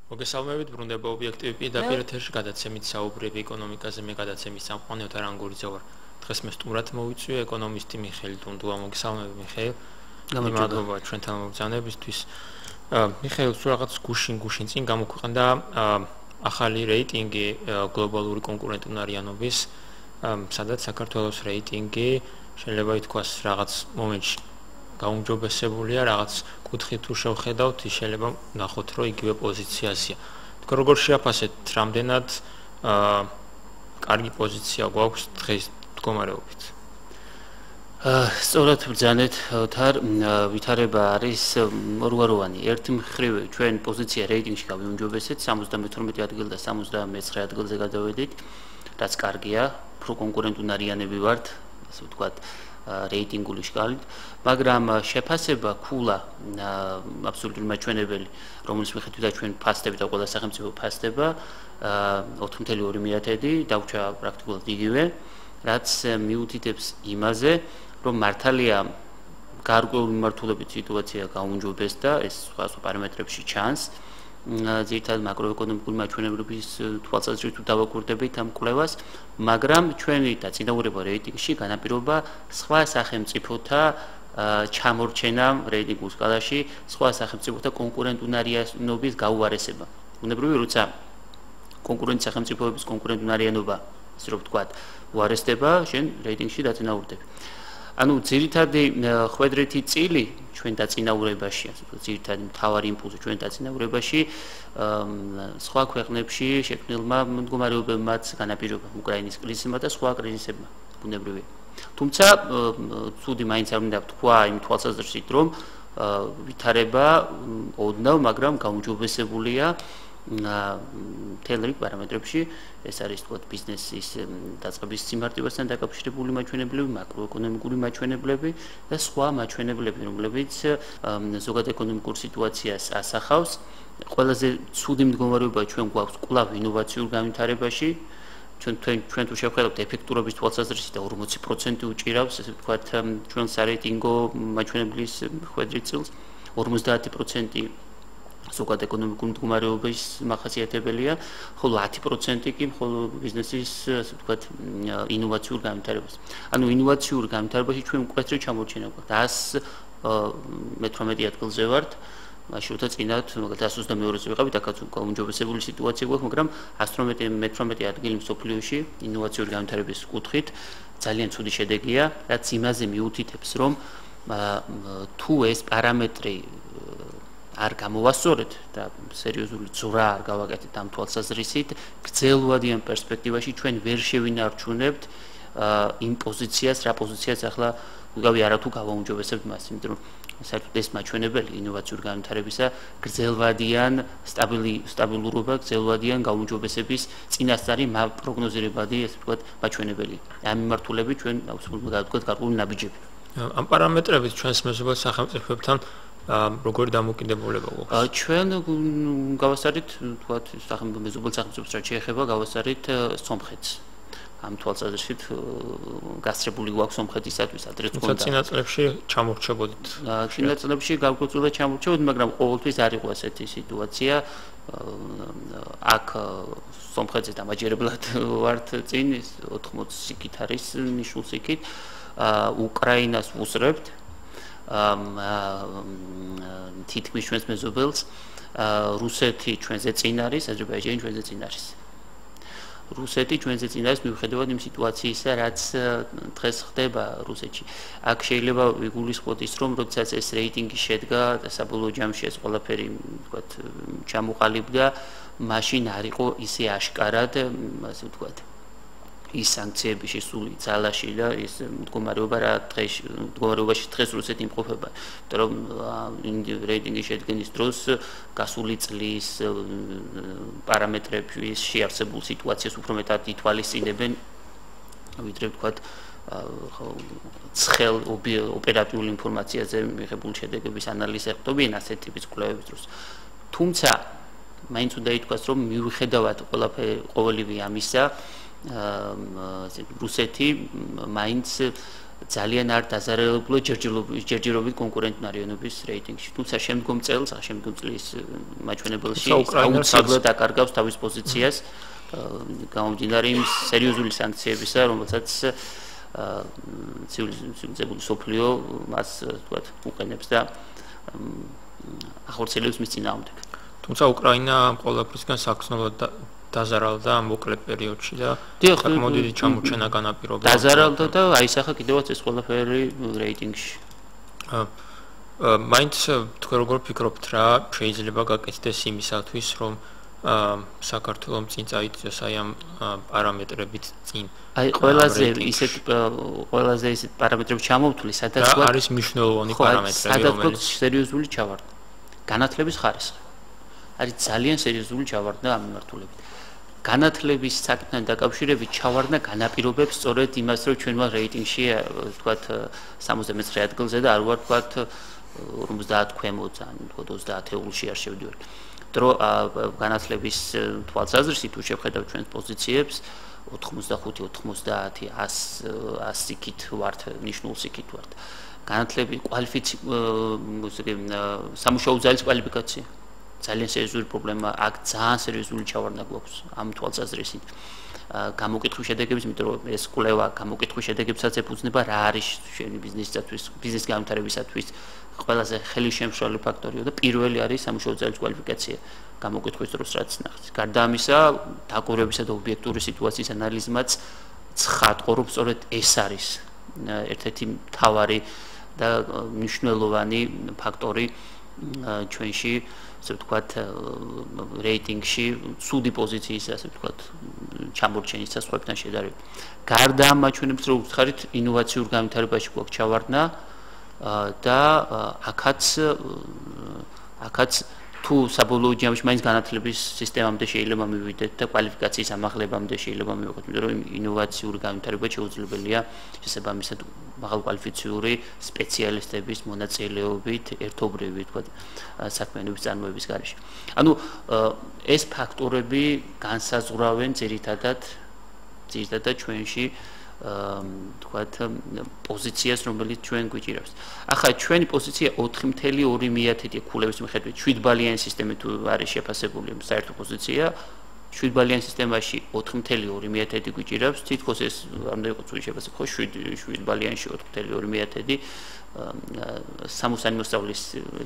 მოგესალმებით, ბრუნდება ობიექტივი პირდაპირ ეთერში გადაცემით საუბრები ეკონომიკაზე, მე გადაცემის წამყვანი ოთარ ანგურიძე ვარ. დღეს მე სტუმრად მოვიწვია ეკონომისტი მიხეილ დუნდუა. მოგესალმებით, მიხეილ. მადლობა ჩვენთან მოგზავნებისთვის. მიხეილ, თუ რაღაც გუშინ წინ გამოქვეყნდა ახალი რეიტინგი გლობალური კონკურენტუნარიანობის, სადაც საქართველოს რეიტინგი შეიძლება ითქვას რაღაც მომენტში გაუმჯობესებულია, რაღაც კუთხით თუ შევხედავთ, შეიძლება ნახოთ, რომ იგივე პოზიციაზეა. თქვენ როგორ შეაფასეთ, რამდენად კარგი პოზიცია გვაქვს დღეს მდგომარეობით? სწორად ბრძანეთ, ოთარ, ვითარება არის ორგვაროვანი. ერთი მხრივ ჩვენ პოზიცია რეიტინგში გავიუმჯობესეთ, 72 ადგილ და 79 ადგილზე გადავედით, რაც კარგია, უფრო კონკურენტუნარიანები ვართ, ასე ვთქვათ, რეიტინგული შკალით, მაგრამ შეფასება ქულა აბსოლუტური მაჩვენებელი, რომელიც მიხედვით ჩვენ ფასტები და ყველა სახელმწიფო ფასტება 4.2 დაგვჭა პრაქტიკულად იგივე, რაც მიუთითებს იმაზე, რომ მართალია გარკვეული მიმართულებით სიტუაცია გაუმჯობესდა, ეს სხვა პარამეტრებში ჩანს. ძირითადად მაკროეკონომიკური მაჩვენებლების თვალსაზრისით თუ დავაკვირდებით ამ კვლევას, მაგრამ ჩვენი დაწინაურება რეიტინგში განაპირობა სხვა სახელმწიფოთა ჩამორჩენამ რეიტინგულ სკალაში, სხვა სახელმწიფოთა კონკურენტუნარიანობის გაუარესება. ბუნებრივია, როცა კონკურენტ სახელმწიფოების კონკურენტუნარიანობა, ასე რომ ვთქვათ, უარესდება, შენ რეიტინგში დაწინაურდები. ანუ ძირითადი ხვედრეთი წილი ჩვენ დაწინაურებაში, ასე ვთქვათ, ძირითადი მთავარი იმპულსი ჩვენ დაწინაურებაში სხვა ქვეყნებში შექმნილმა მდგომარეობებმაც განაპირობა უკრაინის კრიზისმა და სხვა კრიზისებმა, ბუნებრივია. თუმცა ცუდი მაინც არ უნდა ვთქვა იმ თვალსაზრისით, რომ ვითარება ოდნავ, მაგრამ გაუმჯობესებულია მთელ რიგ პარამეტრებში, ეს არის თქვათ ბიზნესის დაწყების სიმარტივასთან დაკავშირებული მაჩვენებლები, მაკროეკონომიკური მაჩვენებლები და სხვა მაჩვენებლები, რომლებიც ზოგად ეკონომიკურ სიტუაციას ასახავს. ყველაზე ცუდი მდგომარეობა ჩვენ გვაქვს კვლავ ინოვაციურ განვითარებაში. ჩვენ თუ შევხედავთ ეფექტურობის თვალსაზრისით და 40% უჭირავს, ესე ვთქვათ, ჩვენ სარეიტინგო მაჩვენებლის ხვედრით წილს, 50% ზოგად ეკონომიკური მდგომარეობის მახასიათებელია, ხოლო 10% კი მხოლოდ ბიზნესის, ასე ვთქვათ, ინოვაციურ განვითარებას. ანუ ინოვაციურ განვითარებაში ჩვენ მკვეთრი ჩამორჩენა გვაქვს. 118 ადგილზე ვართ, მაშინ როცა წინათ, მაგალითად 122-ზე ვიყავით, აქაც გაუმჯობესებული სიტუაცია გვაქვს, მაგრამ 118 ადგილი მსოფლიოში ინოვაციური განვითარების კუთხით ძალიან ცუდი შედეგია, რაც იმაზე მიუთითებს, რომ თუ ეს პარამეტრი არ გამოვასწორეთ და სერიოზული ძვრა არ გავაკეთეთ ამ თვალსაზრისით, გრძელვადიან პერსპექტივაში ჩვენ ვერ შევინარჩუნებთ იმ პოზიციას, რა პოზიციას ახლა ვიგავი არათუ გავაუმჯობესებთ მას, იმიტომ რომ საერთოდ ეს მაჩვენებელი ინოვაციური განვითარებისა გრძელვადიან სტაბილურობა, გრძელვადიან გაუმჯობესების წინასწარი პროგნოზირებადი, ესე ვთქვათ, მაჩვენებელი. ამ მიმართულებით ჩვენ აუცილებლად გავდგოთ გარკვეული ნაბიჯები. ამ პარამეტრებით ჩვენს მეზობელ სახელმწიფოებთან როგორი დამოკიდებულება გვაქვს? ჩვენ გავასწარით, თქვათ, მეზობელ სახელმწიფოს რაც შეეხება, გავასწარით სომხეთს. ამ თვალსაზრისით გასწრებული გვაქვს სომხეთისათვის ადრეც თუმცა წინა წლებში ჩამორჩებოდით. წინა წლებში გავკვირვებულად ჩამორჩებოდით, მაგრამ ყოველთვის არ იყო ასეთი სიტუაცია. აქ სომხეთზე დამაჯერებლად ვართ წინ, 80 იქით არის ნიშნულს იქით. უკრაინას ვუსწრებთ. თითქმის ჩვენს მეზობელს, რუსეთი ჩვენზე წინ არის, აზერბაიჯანი ჩვენზე წინ არის. რუსეთი ჩვენზე წინ არის მიუხედავად იმ სიტუაციისა, რაც დღეს ხდება რუსეთში. აქ შეიძლება ვიგულისხმოთ ის, რომ როდესაც ეს რეიტინგი შედგა და საბოლოო ჯამში ეს ყველაფერი, ვთქვათ, ჩამოყალიბდა, მაშინ არ იყო ისე აშკარად, ასე ვთქვათ, ის სანქციები შესული ძალაში და ის მდგომარეობაში დღეს რუსეთი იმყოფება. იმიტომ რომ რეიტინგის შედგენის დროს გასული წლის პარამეტრების შეარსებულ სიტუაციას უფრო მეტად ითვალისწინებენ, ვიდრე ვთქვათ, ცხელ ოპერატიული ინფორმაციაზე მიღებული შედეგების ანალიზს ეხტობიან ასეთ ტიპის კვლევების დროს. თუმცა მაინც უნდა ითქვას, რომ მიუხედავად ყოველივე ამისა, რუსეთი მაინც ძალიან არ დაზარალებულა ჯერჯერობით კონკურენტნარიანობის რეიტინგში. თუმცა შემდგომ წლის მაჩვენებელში აუცილებლად აკარგავს თავის პოზიციას გამომდინარე იმ სერიოზული სანქციებისა, რომელსაც ცივილიზებული სოფლიო მას თქვათ უყენებს და ახორციელებს მის წინააღმდეგ. თუმცა უკრაინა ყველაფრისგან საგრძნობლად დაზარალდა მოკლე პერიოდში და საკმაოდ დიდი ჩამორჩენა განაპირობა. დაზარალდა და აისახა კიდევაც ეს ყველაფერი რეიტინგში. მაინც თქვენ როგორ ფიქრობთ რა შეიძლება გაკეთდეს იმისათვის რომ საქართველოს წინ წაიწიოს აი ამ პარამეტრებით წინ. აი ყველაზე ისეთ პარამეტრები ჩამოვთვლი, სადაც არის მნიშვნელოვანი პარამეტრები, რომელიც სერიოზული ჩავარდა. განათლების ხარისხი. არის ძალიან სერიოზული ჩავარდა ამ მიმართულებით. განათლების საკითხთან დაკავშირებით ჩავარდა განაპირობებს სწორედ იმას, რომ ჩვენმა რეიტინგში თქვათ 69 ადგილზე და არ ვარ თქვათ 50 ქვემოთ, ან თქვათ 30-ში არ შევდივარ. დრო განათლების თვალსაზრისით თუ შევხედავ ჩვენს პოზიციებს 85, 90, 100 სიკით ვართ, ნიშნულ სიკით ვართ. განათლების სამუშაო ძალის კვალიფიკაცია ძალიან სერიოზული პრობლემა, აქ ძალიან სერიოზული ჩავარდა გვაქვს ამ თვალსაზრისით. გამოკითხვის შედეგებს, იმიტომ რომ ეს კვლევა გამოკითხვის შედეგებსაც ეფუძნება რა არის შენი ბიზნესისათვის, ბიზნეს განვითარებისათვის ყველაზე ხელისშემშრალი ფაქტორია და პირველი არის სამუშაო ძალის კვალიფიკაცია გამოკითხვის დროს რაც ნახეთ. გარდა ამისა, დაკვირვებისა და ობიექტური სიტუაციის ანალიზმაც ცხადყო, რომ სწორედ ეს არის ერთ-ერთი მთავარი და მნიშვნელოვანი ფაქტორი ჩვენში ასე ვთქვათ რეიტინგში ცუდი პოზიციის ასე ვთქვათ ჩამორჩენის საზღვართან შედარებით. გარდა ამ მაჩვენებლებს რო ვუთხარით ინოვაციურ განვითარებაში გვაქვს ჩავარდნა და აქაც თუ საბოლოო ჯამში მაინც განათლების სისტემამდე შეიძლება მივიდეთ და კვალიფიკაციის ამაღლებამდე შეიძლება მივიღოთ, იმიტომ რომ ინოვაციური განვითარება შეუძლებელია შესაბამისად მაღალკვალიფიციური სპეციალისტების მონაწილეობით ერთობრივი თქვა საქმიანობის წარმოების გარეშე. ანუ ეს ფაქტორები განსაზღვრავენ ძირითადად ჩვენში თქვათ პოზიციას, რომელიც ჩვენ გვიჭირავს. ახლა ჩვენი პოზიცია 4.2 ქულების მიხედვით 7 ბალიანი სისტემით თუ არის შეფასებული საერთო პოზიცია 7 ბალიანი სისტემაში 4.2 გვიჭირავს, თითქოს ეს ამდენი ყუთი შეფასება ხო 7 ბალიანში 4.2 სამუსანი მოსწავლის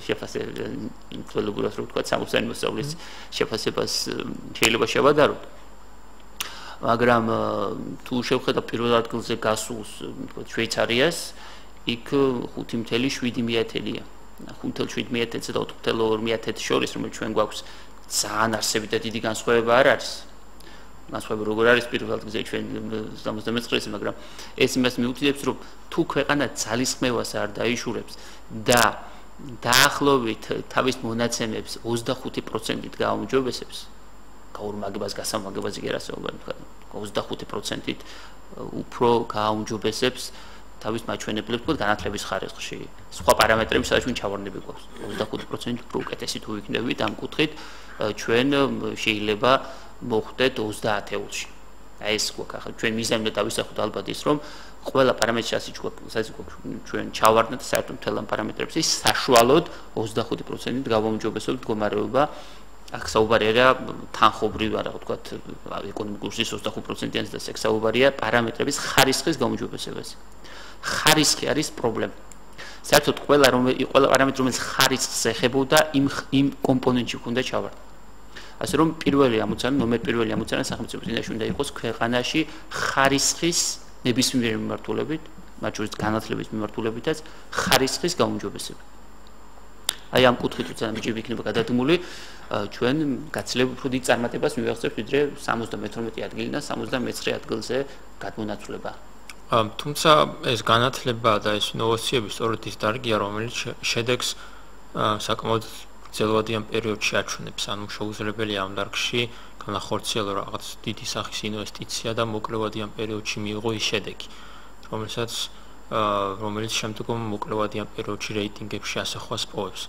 შეფასება ინტელექტუალურად რო ვთქვა სამუსანი მოსწავლის შეფასებას შეიძლება შევადაროთ. მაგრამ თუ შევხედავ პირველ ადგილზე გასულს თქვა შვეიცარიას, იქ 5.7-ია. 5.7-ზე და 4.2-ს შორის, რომელიც ჩვენ გვაქვს ძალიან არსებითი და დიდი განსხვავება არ არის. განსხვავება როგორ არის პირველ ადგილზე ჩვენ 79-ზე, მაგრამ ეს იმას მიუთითებს, რომ თუ ქვეყანა ძალისხმევას არ დაიშურებს და დაახლოებით თავის მონაცემებს 25%-ით გააუმჯობესებს, გაორმაგებას გასამაგებაზე კი არასაუბარი, 25%-ით უფრო გააუმჯობესებს თავის მაჩვენებლებს თქვა განათლების ხარისხში. სხვა პარამეტრები სადაც ჩვენ ჩავარდნები გვაქვს. 25% უფრო უკეთესი თუ იქნებით ამ კუთხით, ჩვენ შეიძლება მოხვდეთ 30-ში. აი ეს გვაქვს ახლა ჩვენ მიზანია დავისახოთ ალბათ ის რომ ყველა პარამეტრში ასე გვაქვს ჩვენ ჩავარდნეთ საერთოდ მთელ ამ პარამეტრებში საშუალოდ 25%-ით გავაუმჯობესებთ მდგომარეობა. აქ საუბარია თანხობრივ არა ვთქვათ ეკონომიკური ზრდის 25%-იანს და სექსაუბარია პარამეტრების ხარისხის გაუმჯობესებაზე. ხარისხი არის პრობლემა. საერთოდ ყველა პარამეტრი რომელიც ხარისხს ეხებოდა იმ კომპონენტში უნდა ჩავარდნა. ასე რომ პირველი ამოცანა სახელმწიფოს წინაშე უნდა იყოს ქვეყანაში ხარისხის ნებისმიერი მიმართულებით, მათ შორის განათლების მიმართულებითაც ხარისხის გაუმჯობესება. აი ამ კუთხით უცებ ჯერ იქნება გადადგმული ჩვენ გაცილებით უფრო დიდ წარმატებას მივაღწევთ ვიდრე 72 ადგილიდან 79 ადგილზე გადმონაცვლება. თუმცა ეს განათლება და ეს ინოვაციები სწორედ ის დარგია, რომელიც შედეგს საკმაოდ ძელვადიან პერიოდში აჩვენებს, ანუ შეუძლებელია ამ დარგში განახორციელო რაღაც დიდი სახის ინვესტიცია და მოკლევადიან პერიოდში მიიღო ის შედეგი, რომელიც შემდგომ მოკლევადიან პერიოდში რეიტინგებში ასახვას პოვებს.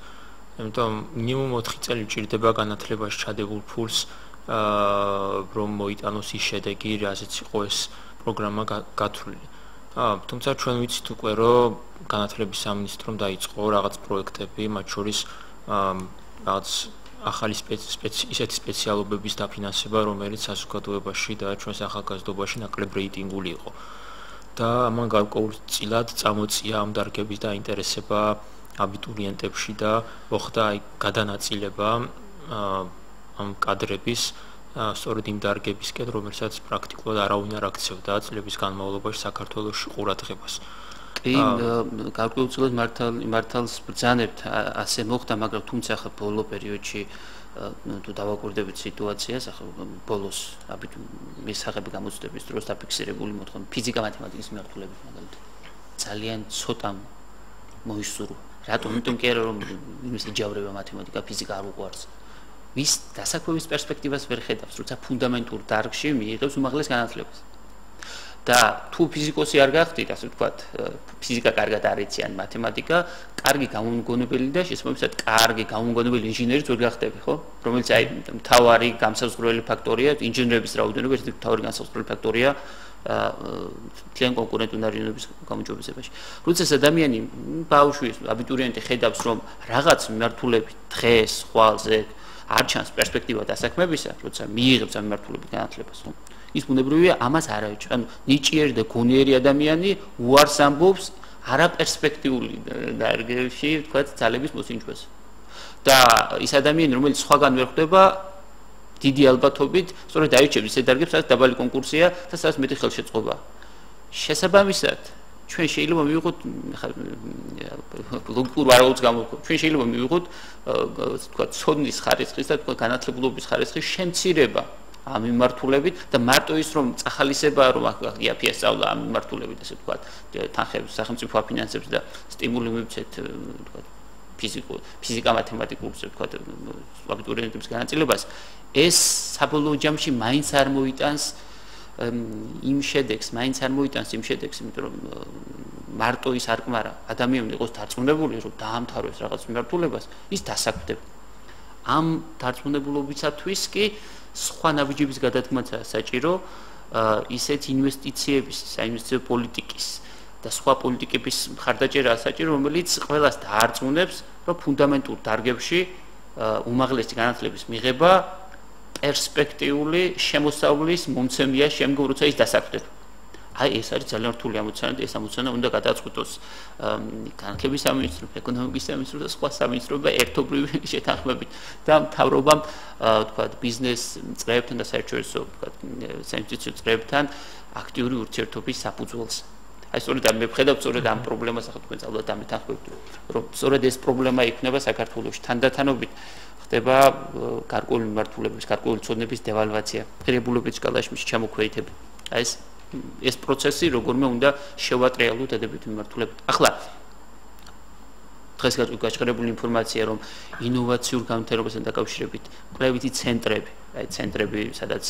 Იმიტომ მინიმუმ 4 წელი ჭირდება განათლებაში ჩადებულ ფულს, რომ მოიტანოს ის შედეგი, რაზეც იყო ეს პროგრამა გათვლილი. თუმცა ჩვენ ვიცით უკვე რომ განათლების სამინისტრომ დაიწყო რაღაც პროექტები, მათ შორის რაღაც ახალი ისეთი სპეციალობების დაფინანსება, რომელიც საზოგადოებაში და ჩვენს ახალგაზრდობაში ნაკლებ რეიტინგული იყო. და ამან გარკვეულწილად წამოწია ამ დარგების დაინტერესება აბიტურიენტებში და მოხდა აი გადანაწილება ამ კადრების სწორედ იმ დარგებისკენ, რომელსაც პრაქტიკულად არავინ არ აქცევდა წლების განმავლობაში საქართველოში ყურადღებას. კი, გარკვეულწილად მართალს ბრძანებთ, ასე მოხდა, მაგრამ თუმცა ახლა ბოლო პერიოდში თუ დავაკვირდებით სიტუაციას, ახლა ბოლოს მისაღები გამოცდების დროს დაფიქსირებული მოთხოვნა ფიზიკა-მათემატიკის მიმართულებით მაგალითად ძალიან ცოტა მოისურვა. რატომ? იმიტომ კი არა რომ იმის იჯავრება მათემატიკა, ფიზიკა არ უყვარს. ვის დასაქმების პერსპექტივას ვერ ხედავს, როცა ფუნდამენტურ დარგში მიიღებს უმაღლეს განათლებას. და თუ ფიზიკოსი არ გახდით, ასე ვთქვათ, ფიზიკა კარგად არ იციან, მათემატიკა, კარგი გამომგონებელი და შესაბამისად კარგი გამომგონებელი ინჟინერიც ვერ გახდები, ხო? რომელიც აი მთავარი გამსაზღვრელი ფაქტორია, ინჟინერების რაოდენობა ერთ-ერთი მთავარი გამსაზღვრელი ფაქტორია თლიან კონკურენტუნარიანობის გამოჯობესებაში. როცა ადამიანი ბავშვი, აბიტურიენტი ხედავს, რომ რაღაც მიმართულებით დღეს, ხვალზე არ ჩანს პერსპექტივა დასაქმებისა, როცა მიიღებს ამ მიმართულებით განათლებას, ხო? ის ბუნებრივია ამას არ აიჭრა. ანუ ნიჭიერი და გონიერი ადამიანი უარს ამბობს არაპერსპექტიული დარგებში, ვთქვათ, ძალების მოსინჯვას. და ის ადამიანი, რომელიც სხვაგან ვერ ხვდება, დიდი ალბათობით სწორედ აიჭრებს ისეთ დარგებს, სადაც დაბალი კონკურსია და სადაც მეტი ხელშეწყობა. შესაბამისად, ჩვენ შეიძლება მივიღოთ ლოგიკურ ვარაუდს გამოვხოთ. ჩვენ შეიძლება მივიღოთ, ვთქვათ, ცოდნის ხარისხის და ვთქვათ, განათლებლობის ხარისხის შემცირება. ამ მიმართულებით და მარტო ის რომ წახალისება რომ იაფია სწავლა ამ მიმართულებით ასე ვთქვათ თანხებს სახელმწიფო აფინანსებს და სტიმული მივცეთ ვთქვათ ფიზიკა-მათემატიკურ ასე ვთქვათ აბიტურიენტების განაწილებას ეს საბოლოო ჯამში მაინც არ მოიტანს იმ შედეგს იმიტომ რომ მარტო ის არ კმარა ადამიანი იყოს დარწმუნებული რომ დაამთავროს რაღაც მიმართულებას ის დასაქმდება ამ დარწმუნებულობისათვის კი სხვა ნაბიჯების გადადგმაცაა საჭირო ისეთ ინვესტიციების, საინვესტიციო პოლიტიკის და სხვა პოლიტიკების მხარდაჭერაა საჭირო, რომელიც ყველას დაარწმუნებს, რომ ფუნდამენტურ დარგებში უმაღლესი განათლების მიღება პერსპექტიული შემოსავლის მომცემია შემდგომ როცა ის დასაქმდება. აი ეს არის ძალიან რთული ამოცანა და ეს ამოცანა უნდა გადაწყვეტოს განათლების სამინისტრომ, ეკონომიკის სამინისტრომ და სხვა სამინისტროებმა ერთობლივი შეთანხმებით და მთავრობამ ვთქვათ ბიზნეს წრეებთან და საერთაშორისო ვთქვათ საინვესტიციო წრეებთან აქტიური ურთიერთობის საფუძველს. აი სწორედ ამ მეფხედავ სწორედ ამ პრობლემას ახლა თქვენ წავდათ ამ თანხმებით რომ სწორედ ეს პრობლემა იქნება საქართველოში თანდათანობით ხდება გარკვეული მიმართულების, გარკვეული ცოდნების დევალვაცია, ღირებულების სკალაში ჩამოქვეითება. აი ეს პროცესი როგორმე უნდა შევატრიალოთ ადებით მიმართულებით. ახლა დღეს გაჭრებული ინფორმაცია რომ ინოვაციურ განვითარებასთან დაკავშირებით კვლევითი ცენტრები, აი ცენტრები, სადაც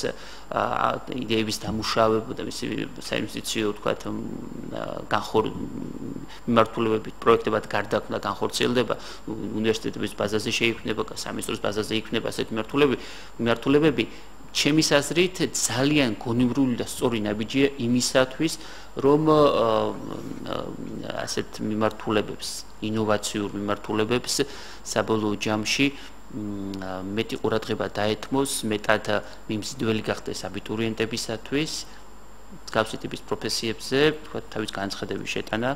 იდეების დამუშავება და მისი საინვესტიციო ვთქვათ მიმართულებებით პროექტებად გარდაქმნა განხორციელდება უნივერსიტეტების ბაზაზე შეიქმნება, სამინისტროს ბაზაზე იქნება ასეთი მიმართულებები ჩემის აზრით ძალიან გონივრული და სწორი ნაბიჯია იმისათვის, რომ ასეთ მიმართულებებს, ინოვაციურ მიმართულებებს საბოლოო ჯამში მეტი ყურადღება დაეთმოს, მეტად მიმზიდველი გახდეს აბიტურიენტებისათვის, მსგავსი ტიპის პროფესიებზე, თავის განცხადების შეტანა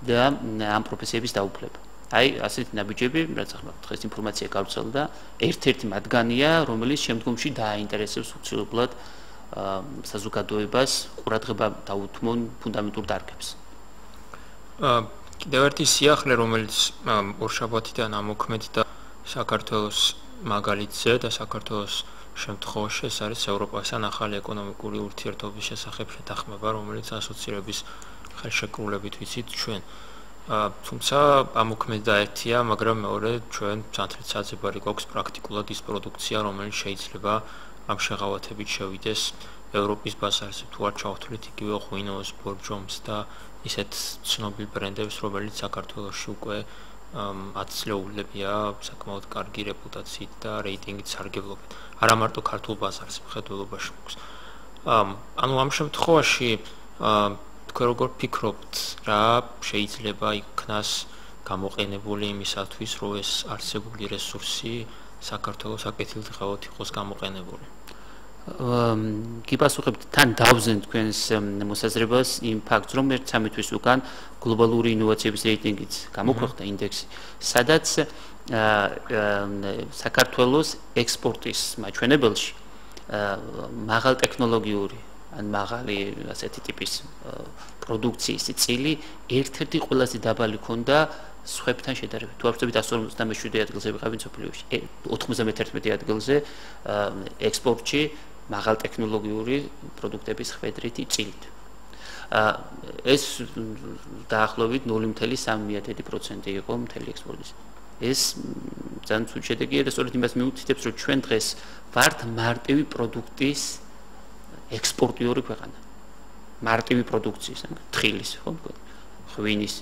და ამ პროფესიების დაუფლება. აი ასეთი ნაბიჯები, რაც ახლა დღეს ინფორმაცია გავრცელდა, ერთ-ერთი მათგანია, რომელიც შემდგომში დააინტერესებს უცილებლად საზოგადოებას, ყურადღება დაუთმონ ფუნდამენტურ დარგებს. კიდევ ერთი სიახლე, რომელიც ორშაბათიდან ამოქმედდა საქართველოს მაგალითზე და საქართველოს შემთხვევაში ეს არის ევროპასთან ახალი ეკონომიკური ურთიერთობის შესახებ შეთანხმება, რომელიც ასოცირების ხელშეკრულებით ვიცით ჩვენ. თუმცა ამოქმედა ერთია, მაგრამ მეორე ჩვენ სანთლით საძებარი გვაქვს პრაქტიკულად ის პროდუქცია, რომელიც შეიძლება ამ შეღავათებით შევიდეს ევროპის ბაზარზე. თუ არ ჩავთვლით იგივე ღვინოს, ბორჯომს და ისეთ ცნობილ ბრენდებს, რომელიც საქართველოში უკვე 10 წლეულებია საკმაოდ კარგი რეპუტაციით და რეიტინგით სარგებლობით. არა მარტო ქართულ ბაზარზე, მხედველობაში გვაქვს. ანუ ამ შემთხვევაში თქვენ როგორ ფიქრობთ, რა შეიძლება იქნას გამოყენებული იმისათვის, რომ ეს არსებული რესურსი საქართველოს აკეთილდღეოდ იყოს გამოყენებული? გიპასუხებთ თან დავზენ თქვენს მოსაზრებას იმ ფაქტს, რომ 13 თვის უკან გლობალური ინოვაციების რეიტინგიც გამოქვეყნდა ინდექსი, სადაც საქართველოს ექსპორტის მაჩვენებელში მაღალ ტექნოლოგიური ან მაღალი ასეთი ტიპის პროდუქციის წილი ერთ-ერთი ყველაზე დაბალი ქონდა სხვებთან შედარებით. თუ აღწევთ 157 ადგილზე ვიყავით სოფლიოში, 91 ადგილზე ექსპორტში მაღალ ტექნოლოგიური პროდუქტების ხვედრითი წილით. ეს დაახლოებით 0.3% იყო მთელი ექსპორტის. ეს ძალიან ცუდ შედეგია და სწორედ იმას მიუთითებს, რომ ჩვენ დღეს ვართ მარტივი პროდუქტის ექსპორტიორი ქვეყანა. მარტივი პროდუქციის, თხილის, ხო, ღვინის,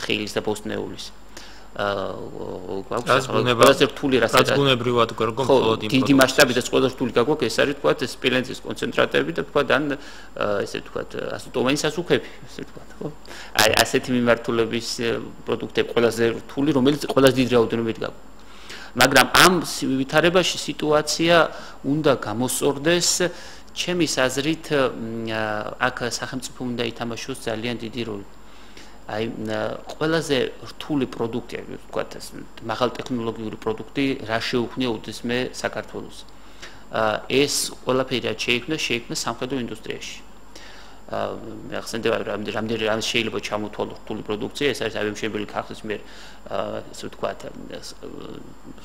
ხილის და ბოსტნეულის. რაც ბუნებრივად გვერდ მხოლოდ იმ დიდი მასშტაბით და ყველა რთული გაგვაქვს, ეს არის თქვა სპილენძის კონცენტრატები და თქვა და ესე თქვა აზოტოვანი სასუქები, ესე თქვა, ხო? აი ასეთი მიმართულების პროდუქტები ყველაზე რთული, რომელიც ყველაზე დიდი რაოდენობით გაგვაქვს. მაგრამ ამ ვითარებაში სიტუაცია უნდა გამოსწორდეს ჩემის აზრით აქ სახელმწიფო უნდა ითამაშოს ძალიან დიდი როლი. აი ყველაზე რთული პროდუქტი, ვთქვათ, მაღალ ტექნოლოგიური პროდუქტი რა შეუქმნია უდიდესმე საქართველოს. ეს ყველაფერი შეიქმნა სამხედრო ინდუსტრიაში. ახსენდება რამდენი შეიძლება ჩამოთვალო რთული პროდუქცია, ეს არის ავიამშენებელი ქარხნის მიერ ასე ვთქვათ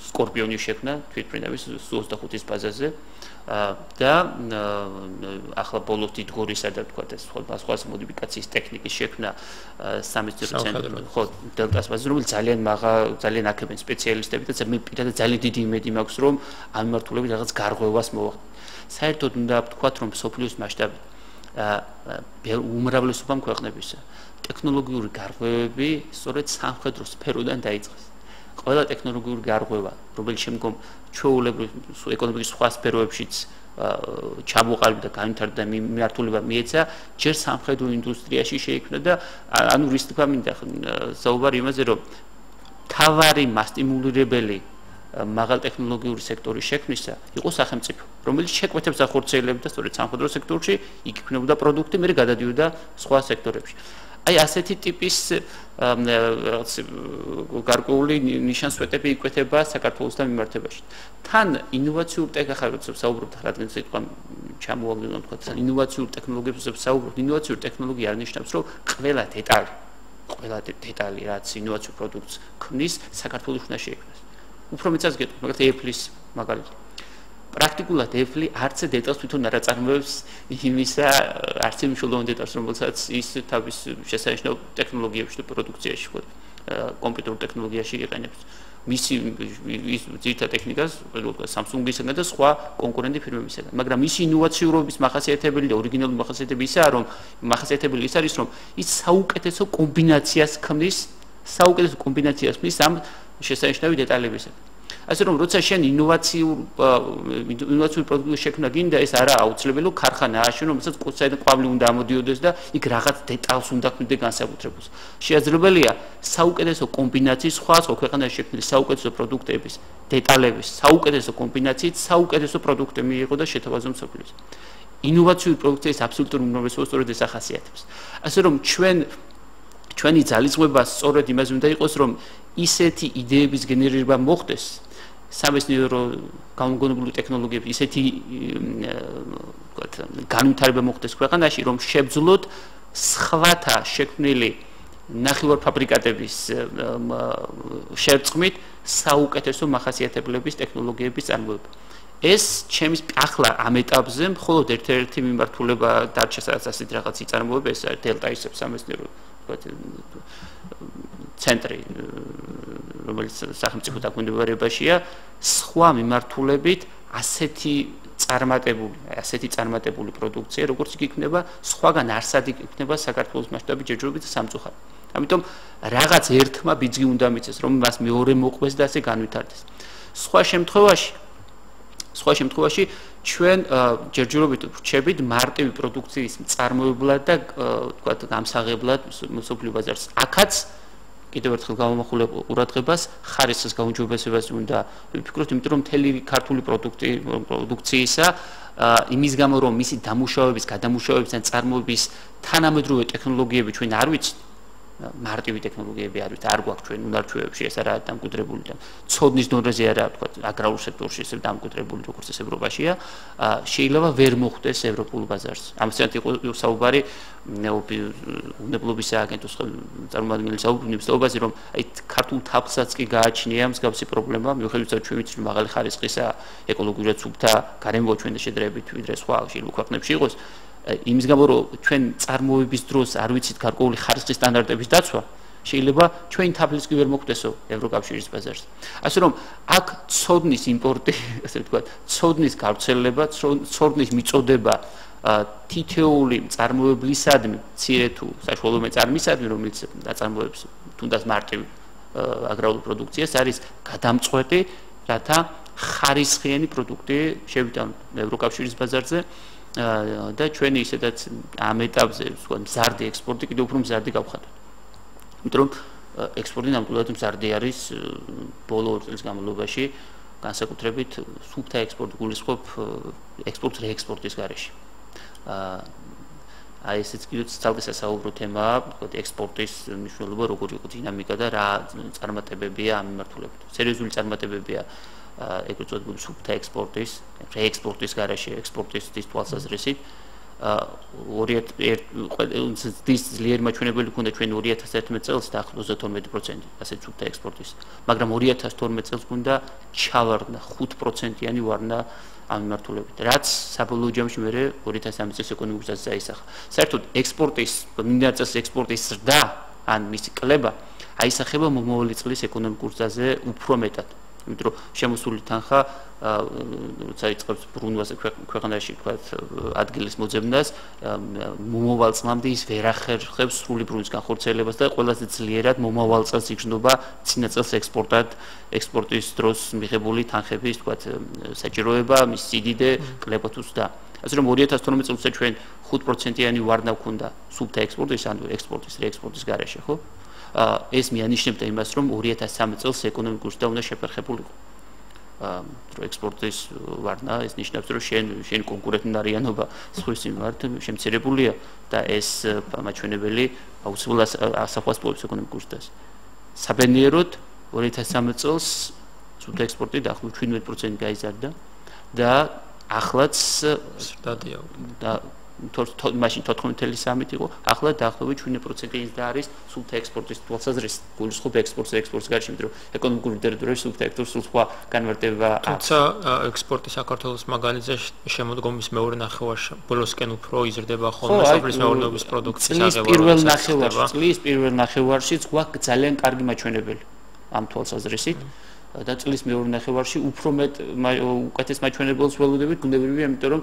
სკორპიონი შექმნა თვითმფრინავის Su-25-ის ბაზაზე და ახლა ბოლოს დიდგორისა და ვთქვათ ეს სხვა მოდიფიკაციის ტექნიკის შექმნა სამეცნიერო ცენტრი ხო დელტას ბაზაზე, რომელიც ძალიან აქებენ სპეციალისტები და მე პირადად ძალიან დიდი იმედი მაქვს, რომ ამ მიმართულებით რაღაც გარღვევას მოვახდენ. საერთოდ უნდა ვთქვათ, რომ სოფლიოს მასშტაბით უმრავლესობამ ქვეყნებისა ტექნოლოგიური გარღვევები სწორედ სამხედრო სფეროდან დაიწყეს. ყველა ტექნოლოგიური გარღვევა, რომელიც შემდგომ ჩვეულებრივ ეკონომიკის სხვა სფეროებშიც ჩამოყალიბდა და განვითარდა მიმართულება მიეცა, ჯერ სამხედრო ინდუსტრიაში შეიქმნა და ანუ რის თქმა მინდა საუბარი იმაზე, რომ თავარი მასტიმულირებელი მაღალ ტექნოლოგიური სექტორის შექმნისა იყო სახელმწიფო, რომელიც შეკვეთებს ახორციელებდა სწორედ სამხედრო სექტორში, იქ იქნებოდა პროდუქტი, მერე გადადიოდა სხვა სექტორებში. აი ასეთი ტიპის რაღაც გარკვეული ნიშანსვეტები იკვეთება საქართველოსთან მიმართებაში. თან ინოვაციურ ტექნოლოგიებზე საუბრობთ, რადგან სიტყვა ჩამოვაგდო, თქვა ინოვაციურ ტექნოლოგიებზე საუბრობთ, ინოვაციურ ტექნოლოგია არ ნიშნავს, რომ ყველა დეტალი, რაც ინოვაციურ პროდუქტს ქმნის, საქართველოს უნდა შეიქმნას. უფრო მეცაც გეტყვი, მაგალითად Apple-ის მაგალითად. პრაქტიკულად Apple არც დეტალს თვითონ არ აწარმოებს იმისა, არც იმ მნიშვნელოვან დეტალს, რომელსაც ის თავის შესანიშნავ ტექნოლოგიებში და პროდუქციაში, ხო, კომპიუტერულ ტექნოლოგიაში იყენებს. მისი ის ძირითად ტექნიკას, როგორც Samsung-ისგან და სხვა კონკურენტი ფირმებისგან. მაგრამ მისი ინოვაციურობის მახასიათებელი და ორიგინალური მახასიათებელი ისაა, რომ მახასიათებელი ის არის, რომ ის საუკეთესო კომბინაციას ქმნის ამ შესანიშნავი დეტალებისა. ასე რომ როცა შენ ინოვაციურ პროდუქტის შექმნა გინდა, ეს არა აუცილებელი ქარხანა ააშენო, რომელსაც საერთოდ ყვავილი უნდა ამოდიოდეს და იქ რაღაც დეტალს უნდა ქმნიდე განსაკუთრებულს. შესაძლებელია საუკეთესო კომბინაციის სხვა ქვეყანაში შექმნილი საუკეთესო პროდუქტების დეტალების საუკეთესო კომბინაციით საუკეთესო პროდუქტი მიიღო და შეთავაზო მსოფლიოს. ინოვაციური პროდუქციის აბსოლუტური უმრავლესობა სწორედ ეს ახასიათებს. ასე რომ ჩვენი ძალისხმევა სწორედ იმაზე უნდა იყოს, რომ ისეთი იდეების გენერირება მოხდეს, სამეცნიერო განმგონებელი ტექნოლოგიები, ისეთი ვთქვათ, განვითარება მოხდეს ქვეყანაში, რომ შებძლოთ სხვათა შექმნილი ნახევარფაბრიკატების შერწყმით საუკეთესო მახასიათებლების ტექნოლოგიების წარმოება. ეს ჩემს ახლა ამ ეტაპზე მხოლოდ ერთ-ერთი მიმართულება დარჩა, სადაც ასეთი რაღაც იწარმოება, ეს არის დელტაის სამეცნიერო ცენტრი, რომელიც სახელმწიფო დაქვემდებარებაშია, სხვა მიმართულებით ასეთი წარმატებული პროდუქცია, როგორც იქ იქნება, სხვაგან არსად იქნება საქართველოს მასშტაბით ჯერჯერობით სამწუხაროდ. ამიტომ რაღაც ერთმა ბიძგი უნდა მიცეს, რომ მას მეორე მოყვეს და ასე განვითარდეს. სხვა შემთხვევაში სხვა შემთხვევაში ჩვენ ჯერჯერობით ვრჩებით მარტივი პროდუქციის მწარმოებლად და თქვათ გამსაღებლად მსოფლიო ბაზარს. აქაც კიდევ ერთხელ გავამახვილებ ყურადღებას, ხარისხის გაუმჯობესებას უნდა ვიფიქროთ, იმიტომ რომ მთელი ქართული პროდუქციისა იმის გამო რომ მისი დამუშავების, გადამუშავების ან წარმოების თანამედროვე ტექნოლოგიები ჩვენ არ ვიცით, მარტივი ტექნოლოგიები არ ვიცით, არ გვაქვს ჩვენ უნარჩვევებში ეს არა დამკვიდრებული და ცოდნის დონეზე არა თქვა აგრარულ სექტორში ესე დამკვიდრებული როგორც ეს ევროპაშია, შეიძლება ვერ მოხვდეს ევროპულ ბაზარს. ამასთან იყო საუბარი უნებლობის აგენტოს წარმომადგენლის საუბრობაზე რომ აი ქართულ თაფლსაც კი გააჩნია მსგავსი პრობლემა, მიუხედავად ჩვენ ვიცით რომ მაღალი ხარისხისა ეკოლოგიურად სუფთა გარემო ჩვენ შედარებით ვიდრე სხვა შეიძლება ქვეყნებში იყოს. იმის გამო რომ ჩვენ წარმოების დროს არ ვიცით გარკვეული ხარისხის სტანდარტების დაცვა, შეიძლება ჩვენ თაფლიც კი ვერ მოხვდესო ევროკავშირის ბაზარს. ასე რომ აქ ცოდნის იმპორტი, ასე ვთქვათ, ცოდნის გავრცელება, ცოდნის მიწოდება თითეული წარმოებლისადმი, მცირე თუ საშუალო მეწარმისადმი, რომელიც აწარმოებს თუნდაც მარტივ აგრარულ პროდუქციას, არის გადამწყვეტი, რათა ხარისხიანი პროდუქტი შევიტანოთ ევროკავშირის ბაზარზე. და ჩვენი ისედაც ამ ეტაპზე ვთქვათ მზარდი ექსპორტი კიდევ უფრო მზარდი გავხადოთ. იმიტომ რომ ექსპორტი ნამდვილად მზარდი არის ბოლო 2 წლის განმავლობაში, განსაკუთრებით სუფთა ექსპორტი გულისხმობ ექსპორტს რეექსპორტის გარეშე. აი ესეც კიდევ ცალკე სასაუბრო თემაა, ვთქვათ ექსპორტის მნიშვნელობა, როგორი იყო დინამიკა და რა წარმატებებია ამ მიმართულებით. სერიოზული წარმატებებია ეგრეთ წოდებული სუფთა ექსპორტის, რეექსპორტის გარეშე, ექსპორტის თვალსაზრისით. 2001 ძლიერი მაჩვენებელი ჰქონდა ჩვენ 2011 წელს დაახლოებით 12%, ასე სუფთა ექსპორტის. მაგრამ 2012 წელს ჰქონდა ჩავარდნა 5%-იანი ვარნა ამ მიმართულებით. რაც საბოლოო ჯამში მერე 2013 წლის ეკონომიკურ ზრდას აისახა. საერთოდ ექსპორტის, მიმდინარე წელს ექსპორტის ზრდა ან მისი კლება აისახება მომავალი წლის ეკონომიკურ ზრდაზე უფრო მეტად. იმიტომ რომ შემოსული თანხა როცა იწყებს ბრუნვას ქვეყანაში თქვათ ადგილის მოძებნას მომავალ წლამდე ის ვერ ახერხებს სრული ბრუნვის განხორციელებას და ყველაზეძლიერად მომავალ წელს იგრძნობა წინა წელს ექსპორტის დროს მიღებული თანხების თქვათ საჭიროება, მის სიდიდე, კლება თუ სდა. ასე რომ 2012 წელს ჩვენ 5%-იანი ვარნა გვქონდა სუფთა ექსპორტის, ანუ ექსპორტის, რეექსპორტის გარეშე, ხო? ეს მიანიშნებდა იმას, რომ 2013 წელს ეკონომიკური ზრდა უნდა შეფერხებულიყო. რომ ექსპორტის ვარნა ეს ნიშნავს, რომ შენ კონკურენტუნარიანობა სხვის მიმართ შემცირებულია და ეს მაჩვენებელი აუცილებლად ასახავს ეკონომიკურ ზრდას. საბედნიეროდ 2013 წელს სუფთა ექსპორტი დაახლოებით 17% გაიზარდა და ახლაც ზრდადია და მაშინ 14.3 იყო, ახლა დაახლოებით 7%-ის და არის სუფთა ექსპორტის თვალსაზრისით. გულისხმობ ექსპორტს გარეშე, იმიტომ რომ ეკონომიკური ტერიტორიაში სუფთა ექსპორტს სხვა განმარტება აქვს. თუმცა ექსპორტი საქართველოს მაგალითზე შემოდგომის მეორე ნახევარში ბოლოსკენ უფრო იზრდება ხოლმე საფრის მეურნეობის პროდუქციის აღება. წლის პირველ ნახევარშიც გვაქვს ძალიან კარგი მაჩვენებელი ამ თვალსაზრისით. და წლის მეორე ნახევარში უფრო უკეთეს მაჩვენებელს ველოდებით, გუნდებრივია, იმიტომ რომ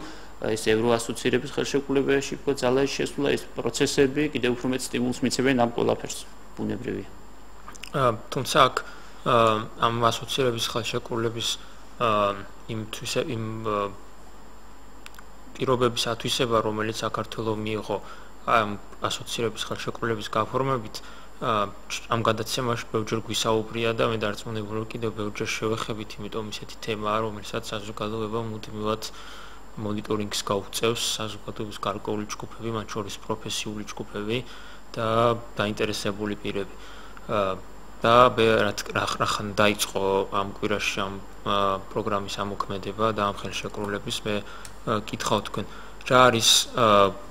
ეს ევროასოცირების ხელშეკრულებაში ვთქვათ ძალაში შესვლა ეს პროცესები კიდევ უფრო მეტ სტიმულს მიცემენ ამ ყველაფერს, ბუნებრივია. თუმცა აქ ამ ასოცირების ხელშეკრულების იმ პირობების ათვისება, რომელიც საქართველოს მიიღო ამ ასოცირების ხელშეკრულების გაფორმებით ამ გადაცემაში ბევრჯერ გვისაუბრია და მე დარწმუნებული ვარ კიდევ ბევრჯერ შევეხებით, იმიტომ ისეთი თემაა, რომელსაც საზოგადოება მუდმივად მონიტორინგს გაუწევს, საზოგადოების გარკვეული ჯგუფები, მათ შორის პროფესიული ჯგუფები და დაინტერესებული პირები. და რახან დაიწყო ამ კვირაში ამ პროგრამის ამოქმედება და ამ ხელშეკრულების მე კითხავ თქვენ რა არის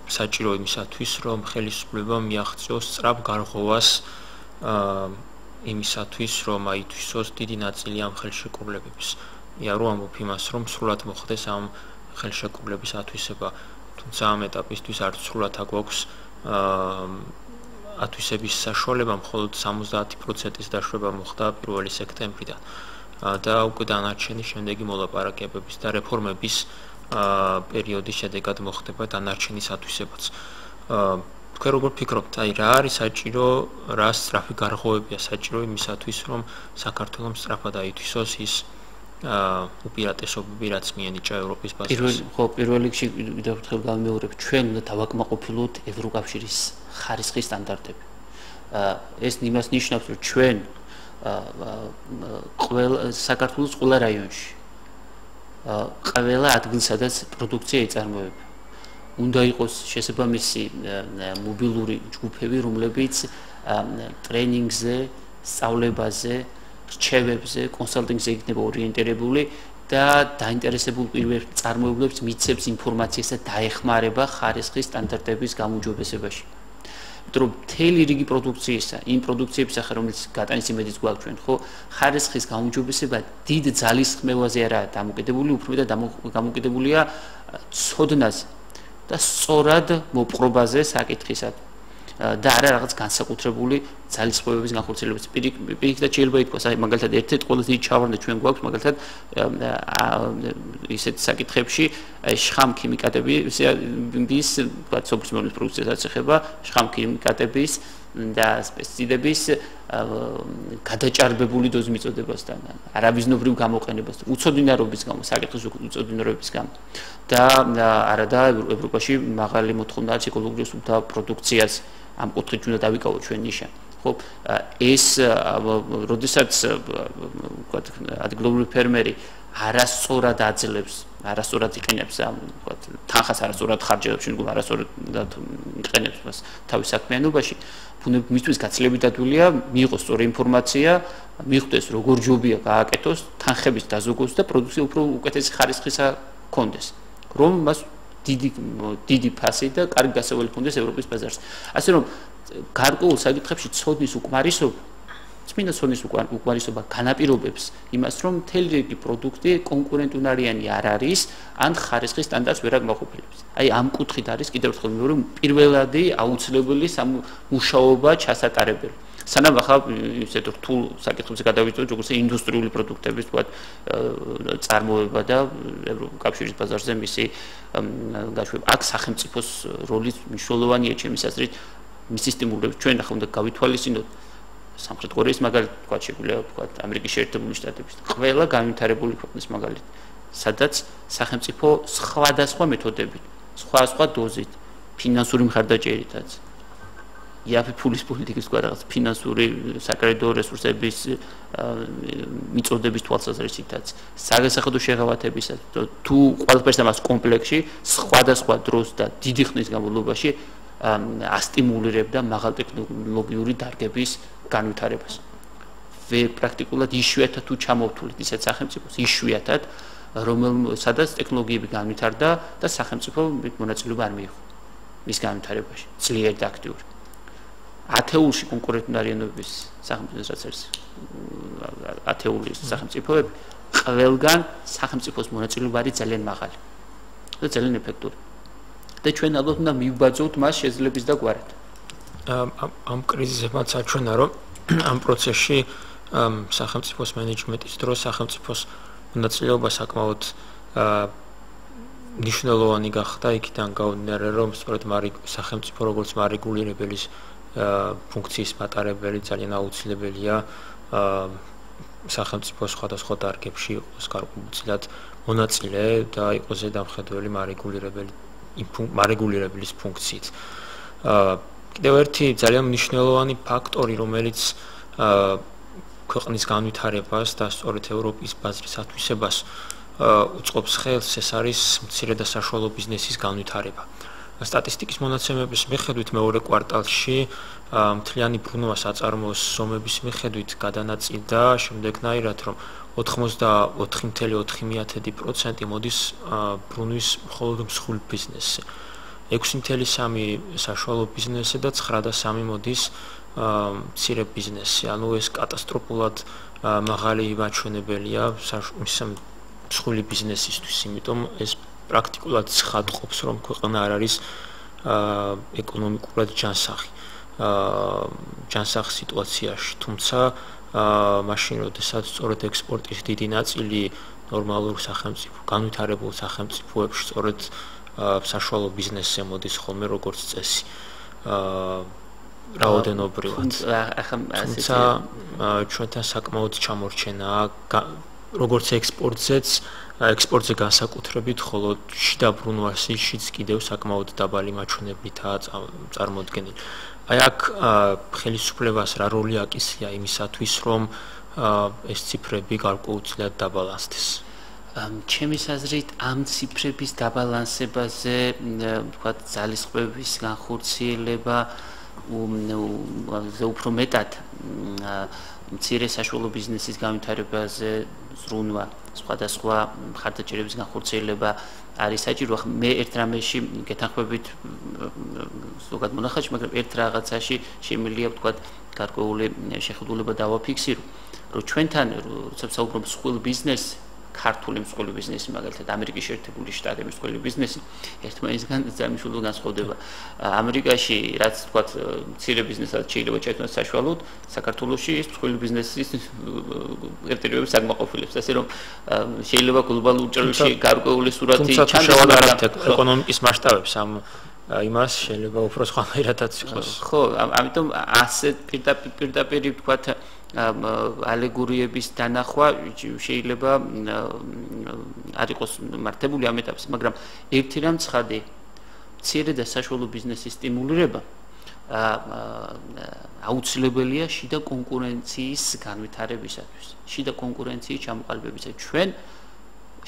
საჭირო იმისათვის, რომ ხელისუფლება მიაღწიოს სწრაფ გარღვევას იმისათვის, რომ აითვისოს დიდი ნაწილი ამ ხელშეკრულებების. მე არ ვამბობ იმას, რომ სრულად მოხდეს ამ ხელშეკრულების ათვისება, თუმცა ამ ეტაპისთვის არც სრულად აგვაქვს ათვისების საშუალება, მხოლოდ 70%-ის დაშვება მოხდა 1 სექტემბრიდან. და უკვე დანარჩენი შემდეგი მოლაპარაკებების და რეფორმების პერიოდის შედეგად მოხდება დანარჩენის ათვისებაც. თქვენ როგორ ფიქრობთ, აი რა არის საჭირო, რა სწრაფი გარღვევებია საჭირო იმისათვის, რომ საქართველოს სწრაფად აითვისოს ის უპირატესობები რაც მიენიჭა ევროპის ბაზარს. პირველ რიგში კიდევ ერთხელ გამეორებ, ჩვენ უნდა დავაკმაყოფილოთ ევროკავშირის ხარისხის სტანდარტები. ეს იმას ნიშნავს, რომ ჩვენ საქართველოს ყველა რაიონში ყველა ადგილ, სადაც პროდუქცია იწარმოება, უნდა იყოს შესაბამისი მობილური ჯგუფები, რომლებიც ტრენინგზე, სწავლებაზე, რჩევებზე, კონსალტინგზე იქნება ორიენტირებული და დაინტერესებულ პირველ წარმოებლებს მიცემს ინფორმაციას და დაეხმარება ხარისხის სტანდარტების გამოუჯობესებაში. რომ მთელი რიგი პროდუქციისა, იმ პროდუქციების ახლა რომელიც გატანის იმედიც გვაქვს ჩვენ, ხო, ხარისხის გამოუჯობესება დიდ ძალისხმევაზე არაა დამოკიდებული, უფრო მეტად გამოკიდებულია ცოდნაზე და სწორად მოპყრობაზე საკითხისა და არა რაღაც განსაკუთრებული ძალისხმევების განხორციელებას. პირიქითაც შეიძლება ითქვას, აი მაგალითად ერთ-ერთი ყველაზე დიდი ჩავარდა ჩვენ გვაქვს მაგალითად ისეთ საკითხებში შხამ ქიმიკატების თქვა სოფლის პროდუქციასაც ეხება შხამ ქიმიკატების და პესტიციდების გადაჭარბებული დოზის მიწოდებასთან, არაბიზნობრივ გამოყენებას, უცოდინარობის გამო, საკითხის უცოდინარობის გამო და არადა ევროპაში მაღალი მოთხოვნა აქვს ეკოლოგიური სუფთა პროდუქციას ამ კუთხით უნდა დავიკავოთ ჩვენ ნიშა. ხო, ეს როდესაც ვთქვათ ადგილობრივი ფერმერი არასწორად აძლევს, არასწორად იყენებს ამ ვთქვათ თანხას არასწორად ხარჯებს, შეგულ არასწორად იყენებს მას თავის საქმიანობაში, მისთვის გაცილებით დადვილია მიიღოს სწორი ინფორმაცია, მიხვდეს როგორ ჯობია გააკეთოს, თანხების დაზოგოს და პროდუქცია უფრო უკეთესი ხარისხისა ჰქონდეს, რომ მას დიდი ფასი და კარგი გასავალი ჰქონდეს ევროპის ბაზარში. ასე რომ გარკვეულ საკითხებში ცოდნის უკმარისობა, წმინდა ცოდნის უკმარისობა განაპირობებს იმას, რომ მთელი რიგი პროდუქტი კონკურენტუნარიანი არ არის, ან ხარისხის სტანდარტს ვერ აკმაყოფილებს. აი ამ კუთხით არის კიდევ ერთხელ მეორე პირველადი აუცილებელი მუშაობა ჩასატარებელი. სანამ ახლა ისეთ რთულ საკითხებზე გადავიწევთ, როგორც ინდუსტრიული პროდუქტების, თქვათ, წარმოება და ევროკავშირის ბაზარზე მისი გაშვება. აქ სახელმწიფოს როლი მნიშვნელოვანია ჩემის აზრით, მისი სტიმულები ჩვენ ახლა უნდა გავითვალისწინოთ სამხრეთ კორეის მაგალითად, თქვათ, შეგვიძლია ვთქვათ, ამერიკის შეერთებული შტატების ყველა განვითარებული ქვეყნის მაგალითად, სადაც სახელმწიფო სხვადასხვა მეთოდებით, სხვა დოზით, ფინანსური მხარდაჭერითაც იაფი ფულის პოლიტიკის თქვა რაღაც ფინანსური საკრედიტო რესურსების მიწოდების თვალსაზრისითაც საგასახადო შეღავათებისაც თუ ყველაფერს ამას კომპლექსში სხვადასხვა დროს და დიდი ხნის განმავლობაში ასტიმულირებდა მაღალტექნოლოგიური დარგების განვითარებას. პრაქტიკულად იშვიათად თუ ჩამოვთვლით ისეთ სახელმწიფოს, იშვიათად სადაც ტექნოლოგიები განვითარდა და სახელმწიფო მონაწილეობა არ მიიღო მის განვითარებაში, ძლიერ და აქტიური. ათეულში კონკურენტუნარიანობის სახელმწიფოს რაც არის ათეული სახელმწიფოები ყველგან სახელმწიფოს მონაწილეობა არის ძალიან მაღალი და ძალიან ეფექტური და ჩვენ ალბათ უნდა მივბაძოთ მას შეძლების და გვარად. ამ კრიზისებმა საჩვენა რომ ამ პროცესში სახელმწიფოს მენეჯმენტის დროს სახელმწიფოს მონაწილეობა საკმაოდ მნიშვნელოვანი გახდა იქიდან გამომდინარე რომ სწორედ სახელმწიფო როგორც მარეგულირებელის ფუნქციის მატარებელი ძალიან აუცილებელია სახელმწიფოს სხვადასხვა დარგებში იყოს გარკვეულწილად მონაწილე და იყოს ზედამხედველი მარეგულირებელის ფუნქციით. კიდევ ერთი ძალიან მნიშვნელოვანი ფაქტორი, რომელიც ქვეყნის განვითარებას და სწორედ ევროპის ბაზრის ათვისებას უწყობს ხელს, ეს არის მცირე და საშუალო ბიზნესის განვითარება. სტატისტიკის მონაცემების მიხედვით მეორე კვარტალში მთლიანი ბრუნვა საწარმოოს ზომების მიხედვით გადანაწილდა შემდეგნაირად, რომ 84.4% მოდის ბრუნვის მხოლოდ მსხვილ ბიზნესზე. 6.3 საშუალო ბიზნესზე და 9.3 მოდის მცირე ბიზნესზე. ანუ ეს კატასტროფულად მაღალი მაჩვენებელია მსხვილი ბიზნესისთვის, იმიტომ ეს პრაქტიკულად ცხადყოფს, რომ ქვეყანა არ არის ეკონომიკურად ჯანსაღ სიტუაციაში, თუმცა მაშინ როდესაც სწორედ ექსპორტის დიდი ნაწილი ნორმალურ სახელმწიფო განვითარებულ სახელმწიფოებში სწორედ საშუალო ბიზნესზე მოდის ხოლმე როგორც წესი. რაოდენობრივად. თუმცა ჩვენთან საკმაოდ ჩამორჩენაა როგორც ექსპორტზე განსაკუთრებით, ხოლო შიდა ბრუნვასიშიც კიდევ საკმაოდ დაბალი მაჩვენებლითაა წარმოდგენილი. აი აქ ხელისუფლებას რა როლი აკისრია იმისათვის, რომ ეს ციფრები გარკვეულწილად დაბალანსდეს? ჩემის აზრით, ამ ციფრების დაბალანსებაზე, თქვა ძალისხმევის განხორციელება უფრო მეტად მცირე საშუალო ბიზნესის განვითარებაზე ზრუნვა, სხვადასხვა მხარდაჭერების განხორციელება არის საჭირო. მე ერთ რამეში გეთანხმებით ზოგადად მონახავში, მაგრამ ერთ რაღაცაში შემიძლია ვთქვა გარკვეული შეხედულება დავაფიქსირო, რომ ჩვენთან როცა საუბრობ მსხვილ ბიზნესს, ქართული მსხვილი ბიზნესი, მაგალითად ამერიკის შეერთებული შტატების მსხვილი ბიზნესი ერთმანეთისგან ძალიან განსხვავდება. ამერიკაში რაც თქვა მცირე ბიზნესაც შეიძლება ჩაითვალოს საშუალოდ, საქართველოში ის მსხვილი ბიზნესის ერთერივებს საკმაყოფილებს, ასე რომ შეიძლება გლობალურ ჭრილში გარკვეული სურათი ჩანდეს, მაგრამ ეკონომიკის მასშტაბებს ამ იმას შეიძლება უფრო სხვანაირადაც იყოს. ხო, ამიტომ ასე პირდაპირ თქვა ალეგორიების დანახვა შეიძლება არ იყოს მართებული ამ ეტაპზე, მაგრამ ერთი რამ ცხადი, მცირე და საშუალო ბიზნესის სტიმულირება აუცილებელია შიდა კონკურენციის განვითარებისათვის, შიდა კონკურენციის ჩამოყალიბებისათვის. ჩვენ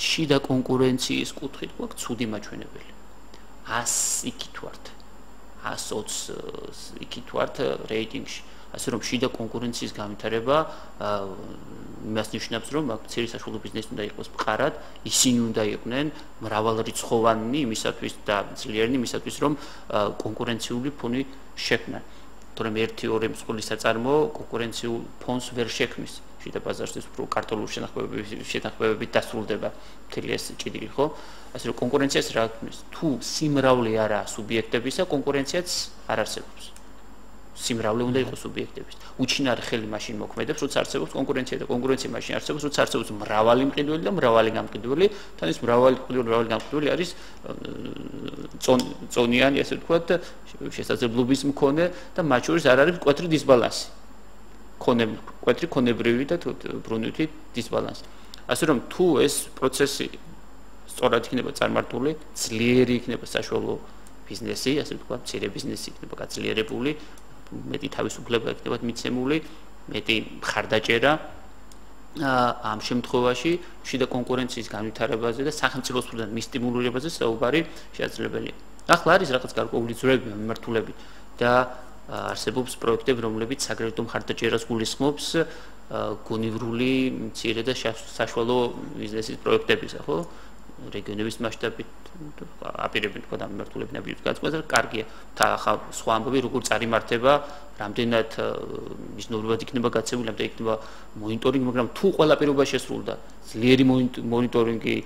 შიდა კონკურენციის კუთხით გვაქვს ცუდი მაჩვენებელი. 100 იქით ვართ, 120 იქით ვართ რეიტინგში. ასე რომ შიდა კონკურენციის განვითარება იმას ნიშნავს, რომ მცირე საშუალო ბიზნესი უნდა იყოს მყარად, ისინი უნდა იყვნენ მრავალრიცხოვანი იმისათვის და ძლიერნი იმისათვის, რომ კონკურენციული ფონი შექმნან. თორემ 1-2 მსხვილი საწარმო კონკურენციულ ფონს ვერ შექმნის. შიდა ბაზარში უფრო კარტელური შეთანხმებებით დასრულდება მთელი ეს ჭიდილი, ხო? ასე რომ კონკურენციას რა ქმნის? თუ სიმრავლე არა სუბიექტებისა, კონკურენციაც არ არსებობს. სიმრავლე უნდა იყოს სუბიექტების. უჩინარი ხელი მაშინ მოქმედებს, როცა არსებობს კონკურენცია და კონკურენცია მაშინ არსებობს, როცა არსებობს მრავალი მყიდველი და მრავალი გამყიდველი. თან ეს მრავალი გამყიდველი არის წონიანი, ასე ვთქვათ, შესაძლებლობის მქონე და მათ შორის არ არის მკვეთრი დისბალანსი. მკვეთრი ქონებრივი და ბრუნვითი დისბალანსი. ასე რომ თუ ეს პროცესი სწორად იქნება წარმართული, ძლიერი იქნება საშუალო ბიზნესი, ასე ვთქვათ, მცირე ბიზნესი იქნება გაძლიერებული, მეტი თავისუფლება იქნება მიცემული, მეტი მხარდაჭერა ამ შემთხვევაში შიდა კონკურენციის განვითარებაზე და სახელმწიფოს მხრიდან მის სტიმულირებაზე საუბარი შესაძლებელია. ახლა არის რაღაც გარკვეული ძვრები მიმართულებით და არსებობს პროექტები, რომლებიც საგრედო მხარდაჭერას გულისხმობს გონივრული მცირე და საშუალო ბიზნესის პროექტებისა, ხო? რეგიონების მასშტაბით აპირებენ თქვა დამმართულები ნაბიჯებს გაწყვეტს და კარგია. ახლა სხვა ამბები როგორ წარიმართება, რამდენად მნიშვნელოვნად იქნება გაცემული, რამდენად იქნება მონიტორინგი, მაგრამ თუ ყველა პირობა შესრულდა, ძლიერი მონიტორინგი,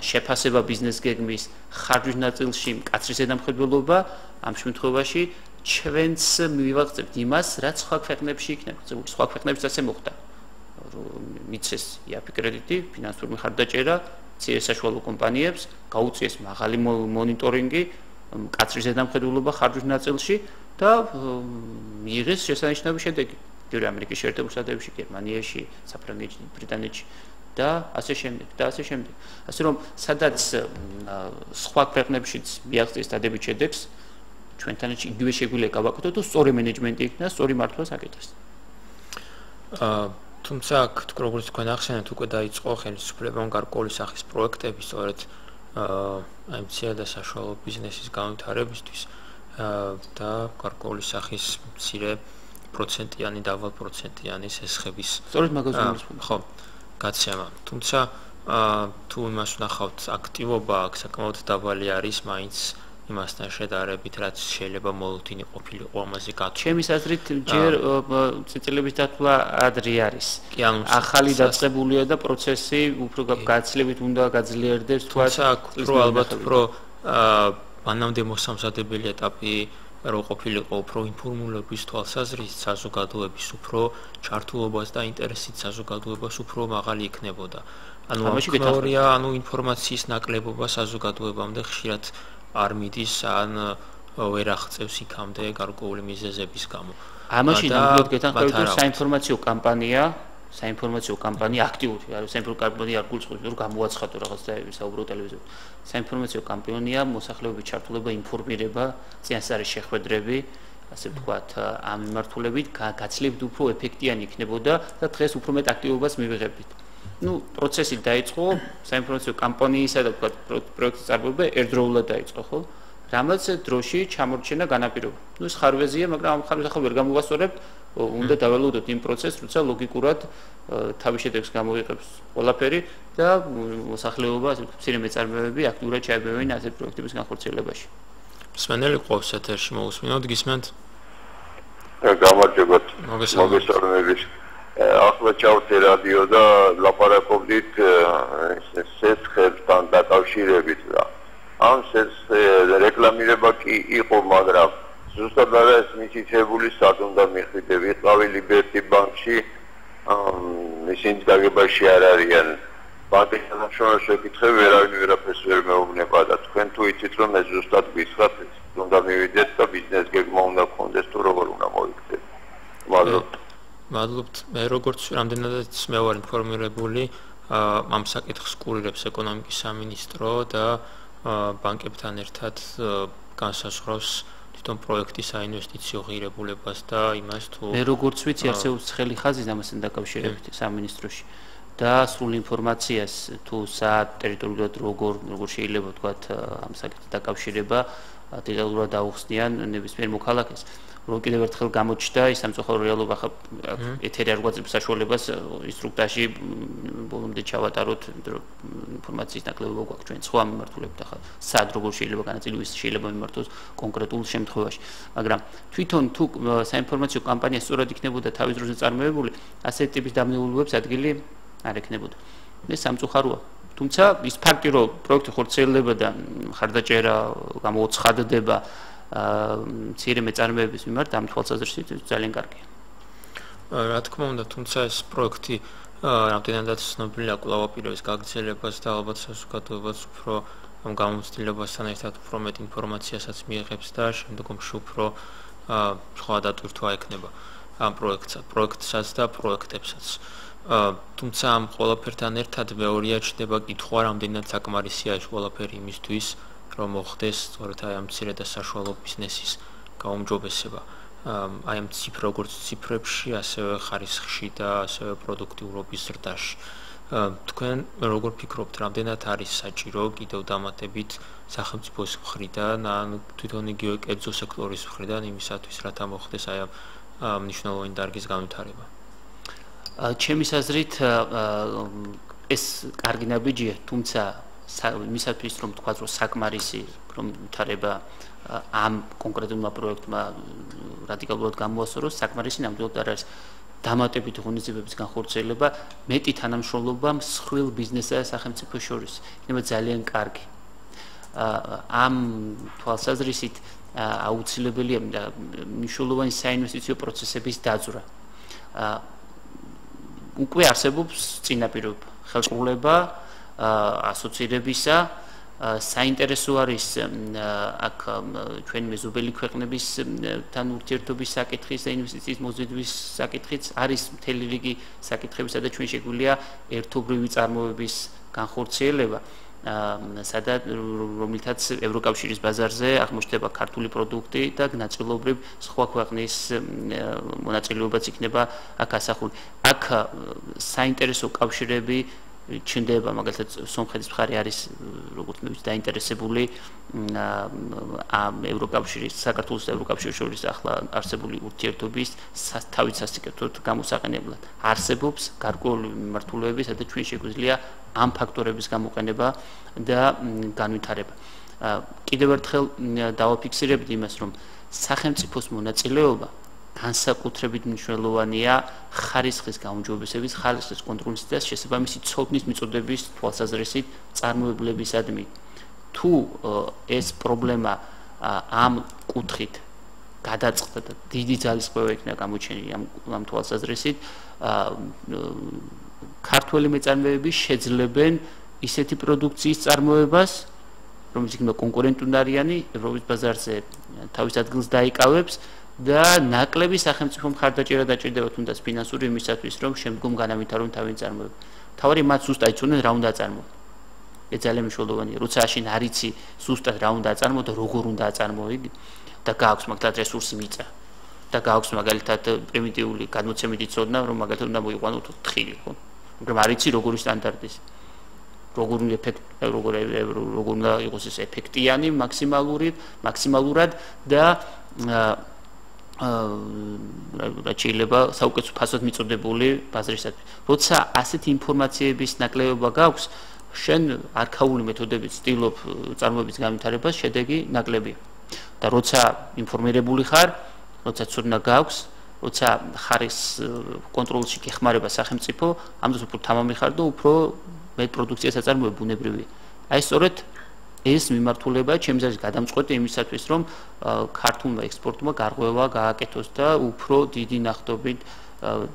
შეფასება ბიზნეს გეგმის, ხარჯვის ნაწილში მკაცრი ზედამხედველობა, ამ შემთხვევაში ჩვენც მივაღწევთ იმას, რაც სხვა ქვეყნებში იქნება. სხვა ქვეყნებიც ასე მოხდა. მიცეს იაფი კრედიტი, ფინანსური მხარდაჭერა მცირე საშუალო კომპანიებს, გაუწიეს მაღალი მონიტორინგი, მკაცრი ზედამხედველობა ხარჯვის ნაწილში და მიიღეს შესანიშნავი შედეგი. ჯერ ამერიკის შეერთებულ შტატებში, გერმანიაში, საფრანგეთში, ბრიტანეთში და ასე შემდეგ და ასე შემდეგ. ასე რომ სადაც სხვა ქვეყნებშიც მიაღწიეს დადებით შედეგს, ჩვენთანაც იგივე შეგვიძლია გავაკეთოთ და სწორი მენეჯმენტი იქნა, სწორი მართვას აკეთოს. თუმცა როგორც თქვენ ახსენეთ, უკვე დაიწყო ხელისუფლებამ გარკვეული სახის პროექტები, სწორედ აი მცირე და საშუალო ბიზნესის განვითარებისთვის და გარკვეული სახის მცირე პროცენტიანი, დაბალ პროცენტიანი სესხების. სწორედ მაგაზე ხო, გაცემა. თუმცა თუ იმას ვნახავთ, აქტივობა აქ საკმაოდ დაბალი არის, მაინც იმასთან შედარებით, რაც შეიძლება მოლოდინი ყოფილიყო ამაზე გათვლა. ჩემის აზრით, ჯერ წიწილების დათვლა ადრე არის. კი, ანუ ახალი დაწყებულია და პროცესი უფრო გაცილებით უნდა გაძლიერდეს, თუმცა უფრო ალბათ უფრო მანამდე მოსამზადებელი ეტაპი რო ყოფილიყო უფრო ინფორმულობის თვალსაზრისით საზოგადოების უფრო ჩართულობას და ინტერესით საზოგადოებას უფრო მაღალი იქნებოდა. ანუ ინფორმაციის ნაკლებობა საზოგადოებამდე ხშირად არ მიდის ან ვერ აღწევს იქამდე გარკვეული მიზეზების გამო. ამაში ნამდვილად გეთანხმებით, რომ საინფორმაციო კამპანია საინფორმაციო კამპანია აქტიური არის საინფორმაციო კამპანია არ გულწრფობს რომ გამოაცხადო რაღაცა საუბრო ტელევიზიაზე საინფორმაციო კამპანია მოსახლეობის ჩართულობა ინფორმირება წინასწარი შეხვედრები ასე ვთქვათ ამ მიმართულებით გაცლებთ უფრო ეფექტიანი იქნებოდა და დღეს უფრო მეტ აქტივობას მივიღებთ ну პროცესი დაიწყო საინფორმაციო კამპანიისა და ვთქვათ პროექტის წარმოება ერთდროულად დაიწყო ხო რამაც დროში ჩამორჩენა განაპირობა ну ეს ხარვეზია მაგრამ ამ ხარვეზს ახლა ვერ გამოვასწორებთ უნდა დაველოდოთ იმ პროცესს როცა ლოგიკურად თავის შედეგს გამოიღებს ყველაფერი და მოსახლეობა ასე ვთქვათ მცირე მეწარმეები აქტიურად ჩაებებიან ასეთ პროექტების განხორციელებაში მსმენელი ყავს ეთერში მოусმინოთ გისმენთ გამარჯობათ მოგესალმებით ახლა ჩავთე რადიო და ლაპარაკობდით სესხებთან დაკავშირებით და ამ რეკლამირება კი იყო მაგრამ ზუსტად არა ეს მითითებული სად უნდა მიხვიდე ვიყავი ლიბერტი ბანკში ისინი დაგებაში არ არიან ბანკის თანამშრომლებს ვეკითხე ვერავინ ვერაფერს ვერ მეუბნება და თქვენ თუ იცით რომ ეს ზუსტად გისხათ უნდა მივიდეთ და ბიზნეს გეგმა უნდა გქონდეს თუ როგორ უნდა მოვიქცეთ მადლობთ მე როგორც რამდენადაც მე ვარ ინფორმირებული ამ საკითხს კურირებს ეკონომიკის სამინისტრო და ბანკებთან ერთად განსაზღვრავს თვითონ პროექტის საინვესტიციო ღირებულებას და იმას თუ მე როგორც ვიცი არსებობს ცხელი ხაზი ამასთან დაკავშირებით სამინისტროში და სრულ ინფორმაციას თუ საათ ტერიტორიულად როგორ შეიძლება ვთქვათ ამ საკითხთან დაკავშირება დეტალურად აუხსნიან ნებისმიერ მოქალაქეს რომ კიდევ ერთხელ გამოჩნდა ის სამწუხარო რეალობა ხა ეთერი არ გვაძლევს საშუალებას ინსტრუქტაჟი ბოლომდე ჩავატაროთ ინფორმაციის ნაკლებობა გვაქვს ჩვენ სხვა მიმართულებით ახლა სად როგორ შეიძლება განაწილების შეიძლება მიმართოს კონკრეტულ შემთხვევაში მაგრამ თვითონ თუ საინფორმაციო კამპანია სწორად იქნებოდა თავის დროზე წარმოებული ასეთი ტიპის დამნელებლობებს ადგილი არ ექნებოდა ეს სამწუხაროა თუმცა ის ფაქტი რომ პროექტი ხორციელდება და ხარდაჭერა გამოუცხადდება მცირე მეწარმეების მიმართ ამ თვალსაზრისით ძალიან კარგია. რა თქმა უნდა, თუმცა ეს პროექტი რამდენადაც ცნობილია კვლავ-აპირების გაგრძელებას და ალბათ საზოგადოებას უფრო ამ გამოცდილებასთან ერთად უფრო მეტ ინფორმაციასაც მიიღებს და შემდგომში უფრო სხვა დატვირთვა ექნება ამ პროექტსაც და პროექტებსაც. თუმცა ამ ყველაფერთან ერთად მეორეა ჩნდება კითხვა რამდენად საკმარისია ეს ყველაფერი იმისთვის რომ მოხდეს სწორედ აი ამ მცირე და საშუალო ბიზნესის გაუმჯობესება აი ამ როგორც ციფრებში ასევე ხარისხში და ასევე პროდუქტიურობის ზრდაში თქვენ როგორ ფიქრობთ რამდენად არის საჭირო კიდევ დამატებით სახელმწიფოს მხრიდან ან თვითონ იგივე კერძო სექტორის მხრიდან იმისათვის რათა მოხდეს აი ამ მნიშვნელოვანი დარგის განვითარება ჩემის აზრით ეს კარგი ნაბიჯია თუმცა მისათვის რომ თქვა რომ საკმარისი რომ ვითარება ამ კონკრეტულმა პროექტმა რადიკალურად გამოასწოროს საკმარისი ნამდვილად არ არის დამატებითი ღონისძიებების განხორციელება მეტი თანამშრომლობა მსხვილ ბიზნესსა და სახელმწიფოს შორის იქნება ძალიან კარგი ამ თვალსაზრისით აუცილებელია მნიშვნელოვანი საინვესტიციო პროცესების დაძვრა უკვე არსებობს წინაპირობა ხელშეკრულება ასოცირებისა საინტერესო არის აქ ჩვენ მეზობელი ქვეყნებისთან ურთიერთობის საკითხის და ინვესტიციის მოზიდვის საკითხიც არის მთელი რიგი საკითხებისა და ჩვენ შეგვიძლია ერთობრივი წარმოების განხორციელება სადაც რომლითაც ევროკავშირის ბაზარზე აღმოჩნდება ქართული პროდუქტი და ნაწილობრივ სხვა ქვეყნის მონაწილეობაც იქნება აქ ასახული. აქ საინტერესო კავშირები ჩნდება, მაგალითად სომხეთის მხარე არის როგორც მე ვიცი დაინტერესებული ამ ევროკავშირის საქართველოს და ევროკავშირის შორის ახლა არსებული ურთიერთობის თავის სასიკეთოდ გამოსაყენებლად. არსებობს გარკვეული მიმართულეები, სადაც ჩვენ შეგვიძლია ამ ფაქტორების გამოყენება და განვითარება. კიდევ ერთხელ დავაფიქსირებდი იმას, რომ სახელმწიფოს მონაწილეობა განსაკუთრებით მნიშვნელოვანია ხარისხის გაუმჯობესების, ხარისხის კონტროლის და შესაბამისი ცოდნის მიწოდების თვალსაზრისით წარმოებლებისადმი. თუ ეს პრობლემა ამ კუთხით გადაწყდა და დიდი ძალისხმევა იქნება გამოჩენილი ამ თვალსაზრისით, ქართველი მეწარმეები შეძლებენ ისეთი პროდუქციის წარმოებას, რომელიც იქნება კონკურენტუნარიანი, ევროპის ბაზარზე თავის ადგილს დაიკავებს და ნაკლები სახელმწიფო მხარდაჭერა დაჭირდება თუნდაც ფინანსური იმისათვის, რომ შემდგომ განავითარონ თავის წარმოება. თავი მათ ზუსტად იცოდნენ რა უნდა აწარმოონ. ეს ძალიან მნიშვნელოვანია. როცა შენ არ იცი ზუსტად რა უნდა აწარმოო და როგორ უნდა აწარმოო იგი და გააქვს მაგათ რესურსი მიწა და გააქვს მაგალითად პრიმიტიული გადმოცემითი ცოდნა, რომ მაგალითად უნდა მოიყვანოთ თხილი, ხო? მაგრამ არ იცი როგორი სტანდარტის. როგორ უნდა იყოს ეს ეფექტიანი მაქსიმალურად და რაც შეიძლება საუკეთესო ფასად მიწოდებული ბაზრისათვის. როცა ასეთი ინფორმაციების ნაკლებობა გაქვს, შენ არქაული მეთოდებით ცდილობ წარმოების განვითარებას, შედეგი ნაკლებია. და როცა ინფორმირებული ხარ, როცა ცოდნა გაქვს, როცა ხარის კონტროლში გეხმარება სახელმწიფო, ამდენს უფრო თამამი ხარ და უფრო მეტ პროდუქციას აწარმოებ ბუნებრივი. აი სწორედ ეს მიმართულება ჩემს აზრით გადამწყვეტი იმისათვის, რომ ქართულმა ექსპორტმა გარღვევა გააკეთოს და უფრო დიდი ნახტობით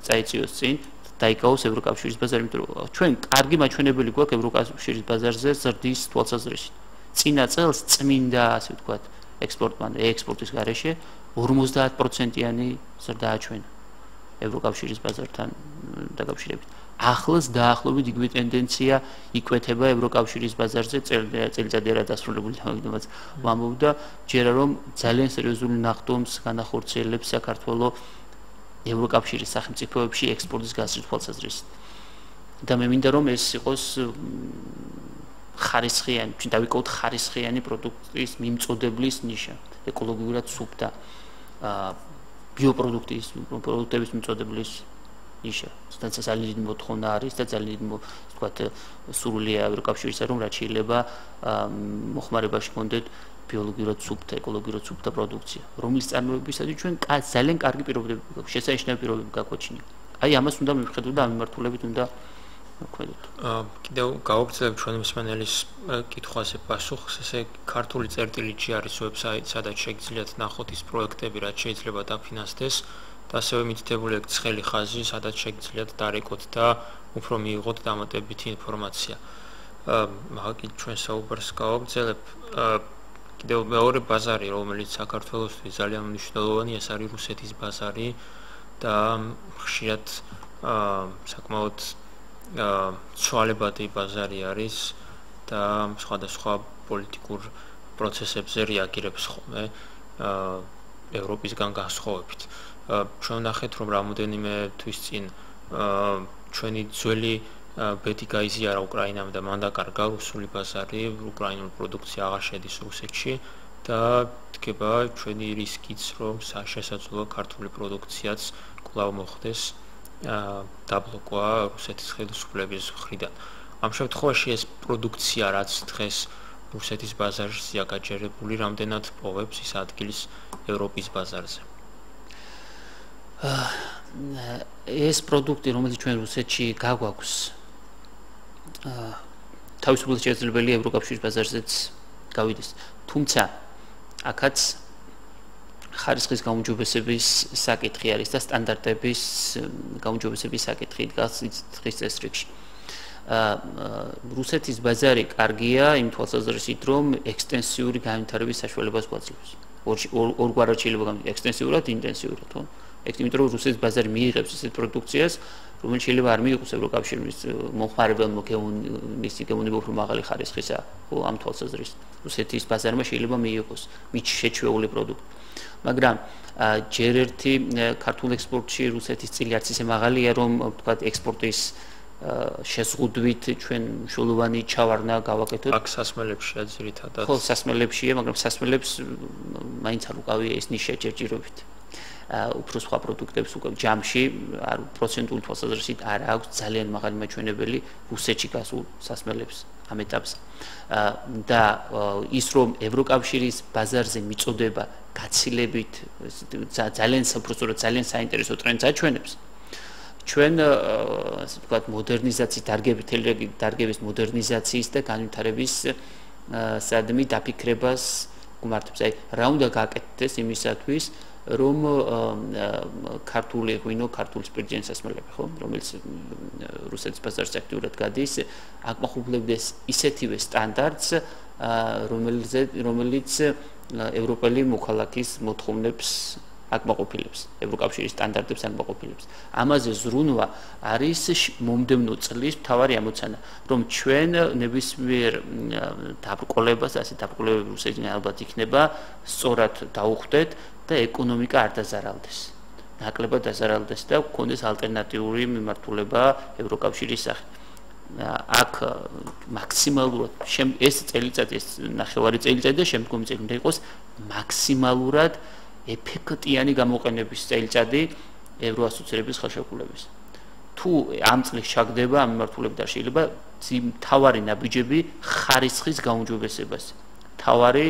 წაიწიოს წინ, დაიკავოს ევროკავშირის ბაზარი, იმიტომ რომ ჩვენ კარგი მაჩვენებელი გვაქვს ევროკავშირის ბაზარზე ზრდის თვალსაზრისით. წინა წელს წმინდა, ასე ვთქვათ, ექსპორტმა ექსპორტის გარეშე 50%-იანი ზრდა აჩვენა ევროკავშირის ბაზართან დაკავშირებით. ახლოს დაახლოებით იგივე ტენდენცია იკვეთება ევროკავშირის ბაზარზე წელიწადი არა დასრულებული თამამიდამაც ვამბობდა ჯერა რომ ძალიან სერიოზული ნახტომს განახორციელებს საქართველოს ევროკავშირის სახელმწიფოებში ექსპორტის გასწრით თვალსაზრისით. და მე მინდა რომ ეს იყოს ხარისხიანი, ჩვენ დავიკავოთ ხარისხიანი პროდუქტის მიმწოდeblis ნიშა, ეკოლოგიურად სუფთა ბიოპროდუქტების მიმწოდებლის ნიშა. სადაც ძალიან დიდი მოთხოვნა არის და ძალიან დიდი ვთქვათ სურვილია ევროკავშირისა რომ რაც შეიძლება მოხმარებაში გქონდეთ ბიოლოგიურად სუფთა, ეკოლოგიურად სუფთა პროდუქცია, რომლის წარმოებისათვის ჩვენ ძალიან კარგი პირობები გვაქვს, შესანიშნავი პირობები გაგვაჩნია. აი ამას უნდა მივხედოთ და ამ მიმართულებით უნდა ვქონდეთ. კიდევ გავაგრძელებ ჩვენ მსმენელის კითხვაზე პასუხს, ესე ქართული წერტილიც არის ვებსაიტი, სადაც შეგიძლიათ ნახოთ ის პროექტები, რაც შეიძლება დაფინანსდეს. და ასევე მითითებული აქვს ცხელი ხაზი, სადაც შეგიძლიათ დარეკოთ და უფრო მიიღოთ დამატებითი ინფორმაცია. მაგით ჩვენ საუბარს გავაგრძელებ. კიდევ მეორე ბაზარი, რომელიც საქართველოსთვის ძალიან მნიშვნელოვანია, ეს არის რუსეთის ბაზარი და ხშირად საკმაოდ ცვალებადი ბაზარი არის და სხვადასხვა პოლიტიკურ პროცესებზე რეაგირებს ხოლმე ევროპისგან განსხვავებით. ჩვენ ნახეთ რომ რამოდენიმე თვის წინ ჩვენი ძველი ბედი გაიზიარა უკრაინამ და მან დაკარგა რუსული ბაზარი, უკრაინული პროდუქცია აღარ შედის რუსეთში და დგება ჩვენი რისკიც რომ შესაძლოა ქართული პროდუქციაც კვლავ მოხდეს დაბლოკვა რუსეთის ხელისუფლების მხრიდან. ამ შემთხვევაში ეს პროდუქცია რაც დღეს რუსეთის ბაზარშია გაჯერებული, რამდენად პოვებს ის ადგილს ევროპის ბაზარზე? ეს პროდუქტი, რომელიც ჩვენ რუსეთში გაგვაქვს, თავისუფლად შესაძლებელია ევროკავშირის ბაზარზეც გავიდეს. თუმცა აქაც ხარისხის გაუმჯობესების საკითხი არის და სტანდარტების გაუმჯობესების საკითხი დგას დღის წესრიგში. რუსეთის ბაზარი კარგია იმ თვალსაზრისით, რომ ექსტენსიური განვითარების საშუალებას გვაძლევს. ორგვარად შეიძლება ექსტენსიურად, ინტენსიურად, ხო? იმიტომ რომ რუსეთის ბაზარი მიიღებს ისეთ პროდუქციას, რომელიც შეიძლება არ მიიღოს ევროკავშირის მომხმარებელმა მისი გემოვნება უფრო მაღალი ხარისხისა, ხო, ამ თვალსაზრისით. რუსეთის ბაზარმა შეიძლება მიიღოს მით შეჩვეული პროდუქტი. მაგრამ ჯერ ერთი ქართულ ექსპორტში რუსეთის წილი არც ისე მაღალია, რომ ვთქვათ ექსპორტის შეზღუდვით ჩვენ მნიშვნელოვანი ჩავარდნა გავაკეთოთ. აქ სასმელებშია ძირითადად. ხო, სასმელებშია, მაგრამ სასმელებს მაინც არ უკავია ეს ნიშა ჯერჯერობით. უფრო სხვა პროდუქტებს უკვე ჯამში არ პროცენტული თვალსაზრისით არ აქვს ძალიან მაღალი მაჩვენებელი რუსეთში გასულ სასმელებს ამ ეტაპს. და ის რომ ევროკავშირის ბაზარზე მიწოდება გაცილებით ძალიან უბრალოდ ძალიან საინტერესო ტრენდს აჩვენებს. ჩვენ ასე ვთქვათ მოდერნიზაციის დარგების მოდერნიზაციის და განვითარების სადმი დაფიქრებას გუმართებს. აი რა უნდა გააკეთდეს იმისათვის რომ ქართული ღვინო, ქართული სპირტიანი სასმელები, ხო, რომელიც რუსეთის ბაზარზე აქტიურად გადის, აკმაყოფილებდეს ისეთივე სტანდარტს, რომელიც ევროპელი მოქალაქის მოთხოვნებს აკმაყოფილებს, ევროკავშირის სტანდარტებს აკმაყოფილებს. ამაზე ზრუნვა არის მომდევნო წლის მთავარი ამოცანა, რომ ჩვენ ნებისმიერ დაბრკოლებას, ასე დაბრკოლებები რუსეთიდან ალბათ იქნება, სწორად დაუხვდეთ და ეკონომიკა არ დაზარალდეს. ნაკლებად დაზარალდეს და გქონდეს ალტერნატიული მიმართულება ევროკავშირის სახით. აქ მაქსიმალურად ეს წელიწადი, ეს ნახევარი წელიწადი და შემდგომი წელი უნდა იყოს მაქსიმალურად ეფექტიანი გამოყენების წელიწადი ევროასოცირების ხელშეკრულების. თუ ამ წლის ჩაგდება ამ მიმართულებიდან შეიძლება მთავარი ნაბიჯები ხარისხის გაუმჯობესებას. მთავარი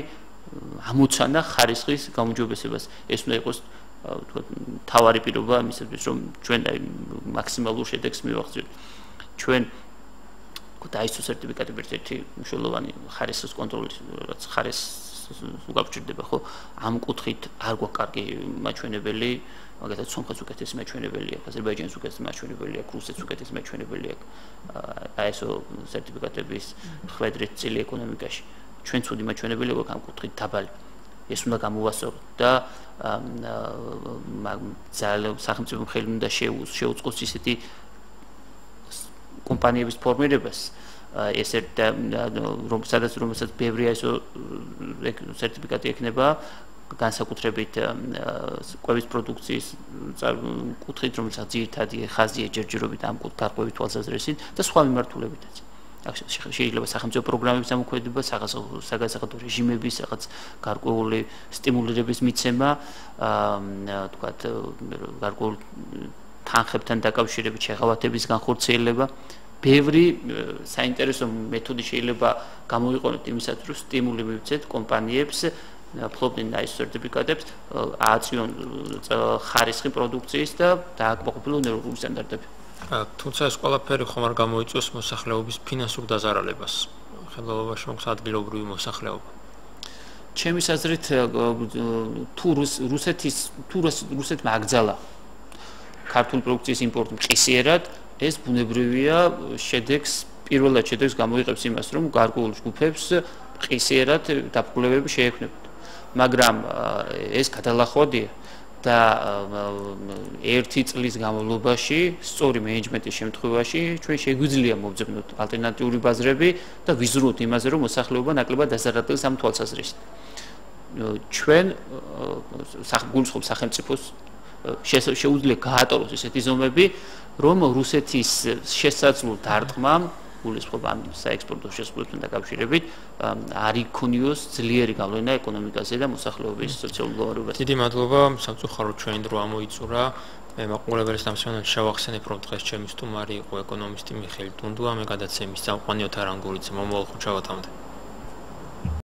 ამოცანა ხარისხის გაუმჯობესებას. ეს უნდა იყოს მთავარი პირობა იმისათვის, რომ ჩვენ მაქსიმალურ შედეგს მივაღწიოთ. ჩვენ დაისო სერტიფიკატები ერთ-ერთი მნიშვნელოვანი ხარისხის კონტროლის, რაც ხარისხს უკავშირდება, ხო? ამ კუთხით არ გვაქვს კარგი მაჩვენებელი, მაგალითად სომხეთს უკეთესი მაჩვენებელი აქვს, აზერბაიჯანს უკეთესი მაჩვენებელი აქვს, რუსეთს უკეთესი მაჩვენებელი აქვს. ASO სერტიფიკატების ხვედრით წილი ეკონომიკაში. ჩვენ ცუდი მაჩვენებელი გვაქვს ამ კუთხით დაბალი. ეს უნდა გამოვასწოროთ და სახელმწიფო ხელი უნდა შეუწყოს ისეთი კომპანიების ფორმირებას, რომელსაც ბევრი ASO სერტიფიკატი ექნება, განსაკუთრებით კვების პროდუქციის კუთხით, რომელსაც ძირითადი ხაზია ჯერჯერობით ამ გარკვევით თვალსაზრისით და სხვა მიმართულებითაც. შეიძლება სახელმწიფო პროგრამების ამოქმედება, საგაზაფხულო რეჟიმების, რაღაც გარკვეული სტიმულირების მიცემა, თქვათ, გარკვეულ თანხებთან დაკავშირებით შეღავათების განხორციელება. ბევრი საინტერესო მეთოდი შეიძლება გამოიყენოთ იმისათვის, რომ სტიმული მივცეთ კომპანიებს ფლობდნენ ASO სერტიფიკატებს, ააწიონ ხარისხი პროდუქციის და დააკმაყოფილონ ევროპული სტანდარტები. თუმცა ეს ყველაფერი ხომ არ გამოიწვევს მოსახლეობის ფინანსურ დაზარალებას. ხელოვნებაში მოხდა ადგილობრივი მოსახლეობა. ჩემის აზრით, თუ რუსეთმა აკრძალა ქართული პროდუქციის იმპორტი მყისიერად, ეს ბუნებრივია პირველად შედეგს გამოიყებს იმას, რომ გარკვეულ ჯგუფებს მყისიერად დაბრკოლებები შეექმნებათ. მაგრამ ეს გადალახვადია და ერთი წლის განმავლობაში, სწორი მენეჯმენტის შემთხვევაში, ჩვენ შეგვიძლია მოვძებნოთ ალტერნატიული ბაზრები და ვიზრუნოთ იმაზე, რომ მოსახლეობა ნაკლებად დაზარალდეს ამ თვალსაზრისით. ჩვენ გულისხმობ სახელმწიფოს შეუძლია გაატაროს ესეთი ზომები, რომ რუსეთის შესაძლო დარტყმამ, გულისხმობ ამ საექსპორტო შესაძლებლობასთან დაკავშირებით, არ იქონიოს ძლიერი გავლენა ეკონომიკაზე და მოსახლეობის სოციალურ მდგომარეობაზე. დიდი მადლობა, სამწუხაროდ ჩვენი დრო ამოიწურა. მე მაყურებელს დამსვენად შევახსენებ, რომ დღეს ჩემი სტუმარი იყო ეკონომისტი მიხეილ დუნდუა, მე გადაცემის წამყვანი ოთარ ანგურიძე. მომავალ ხუთშაბათამდე.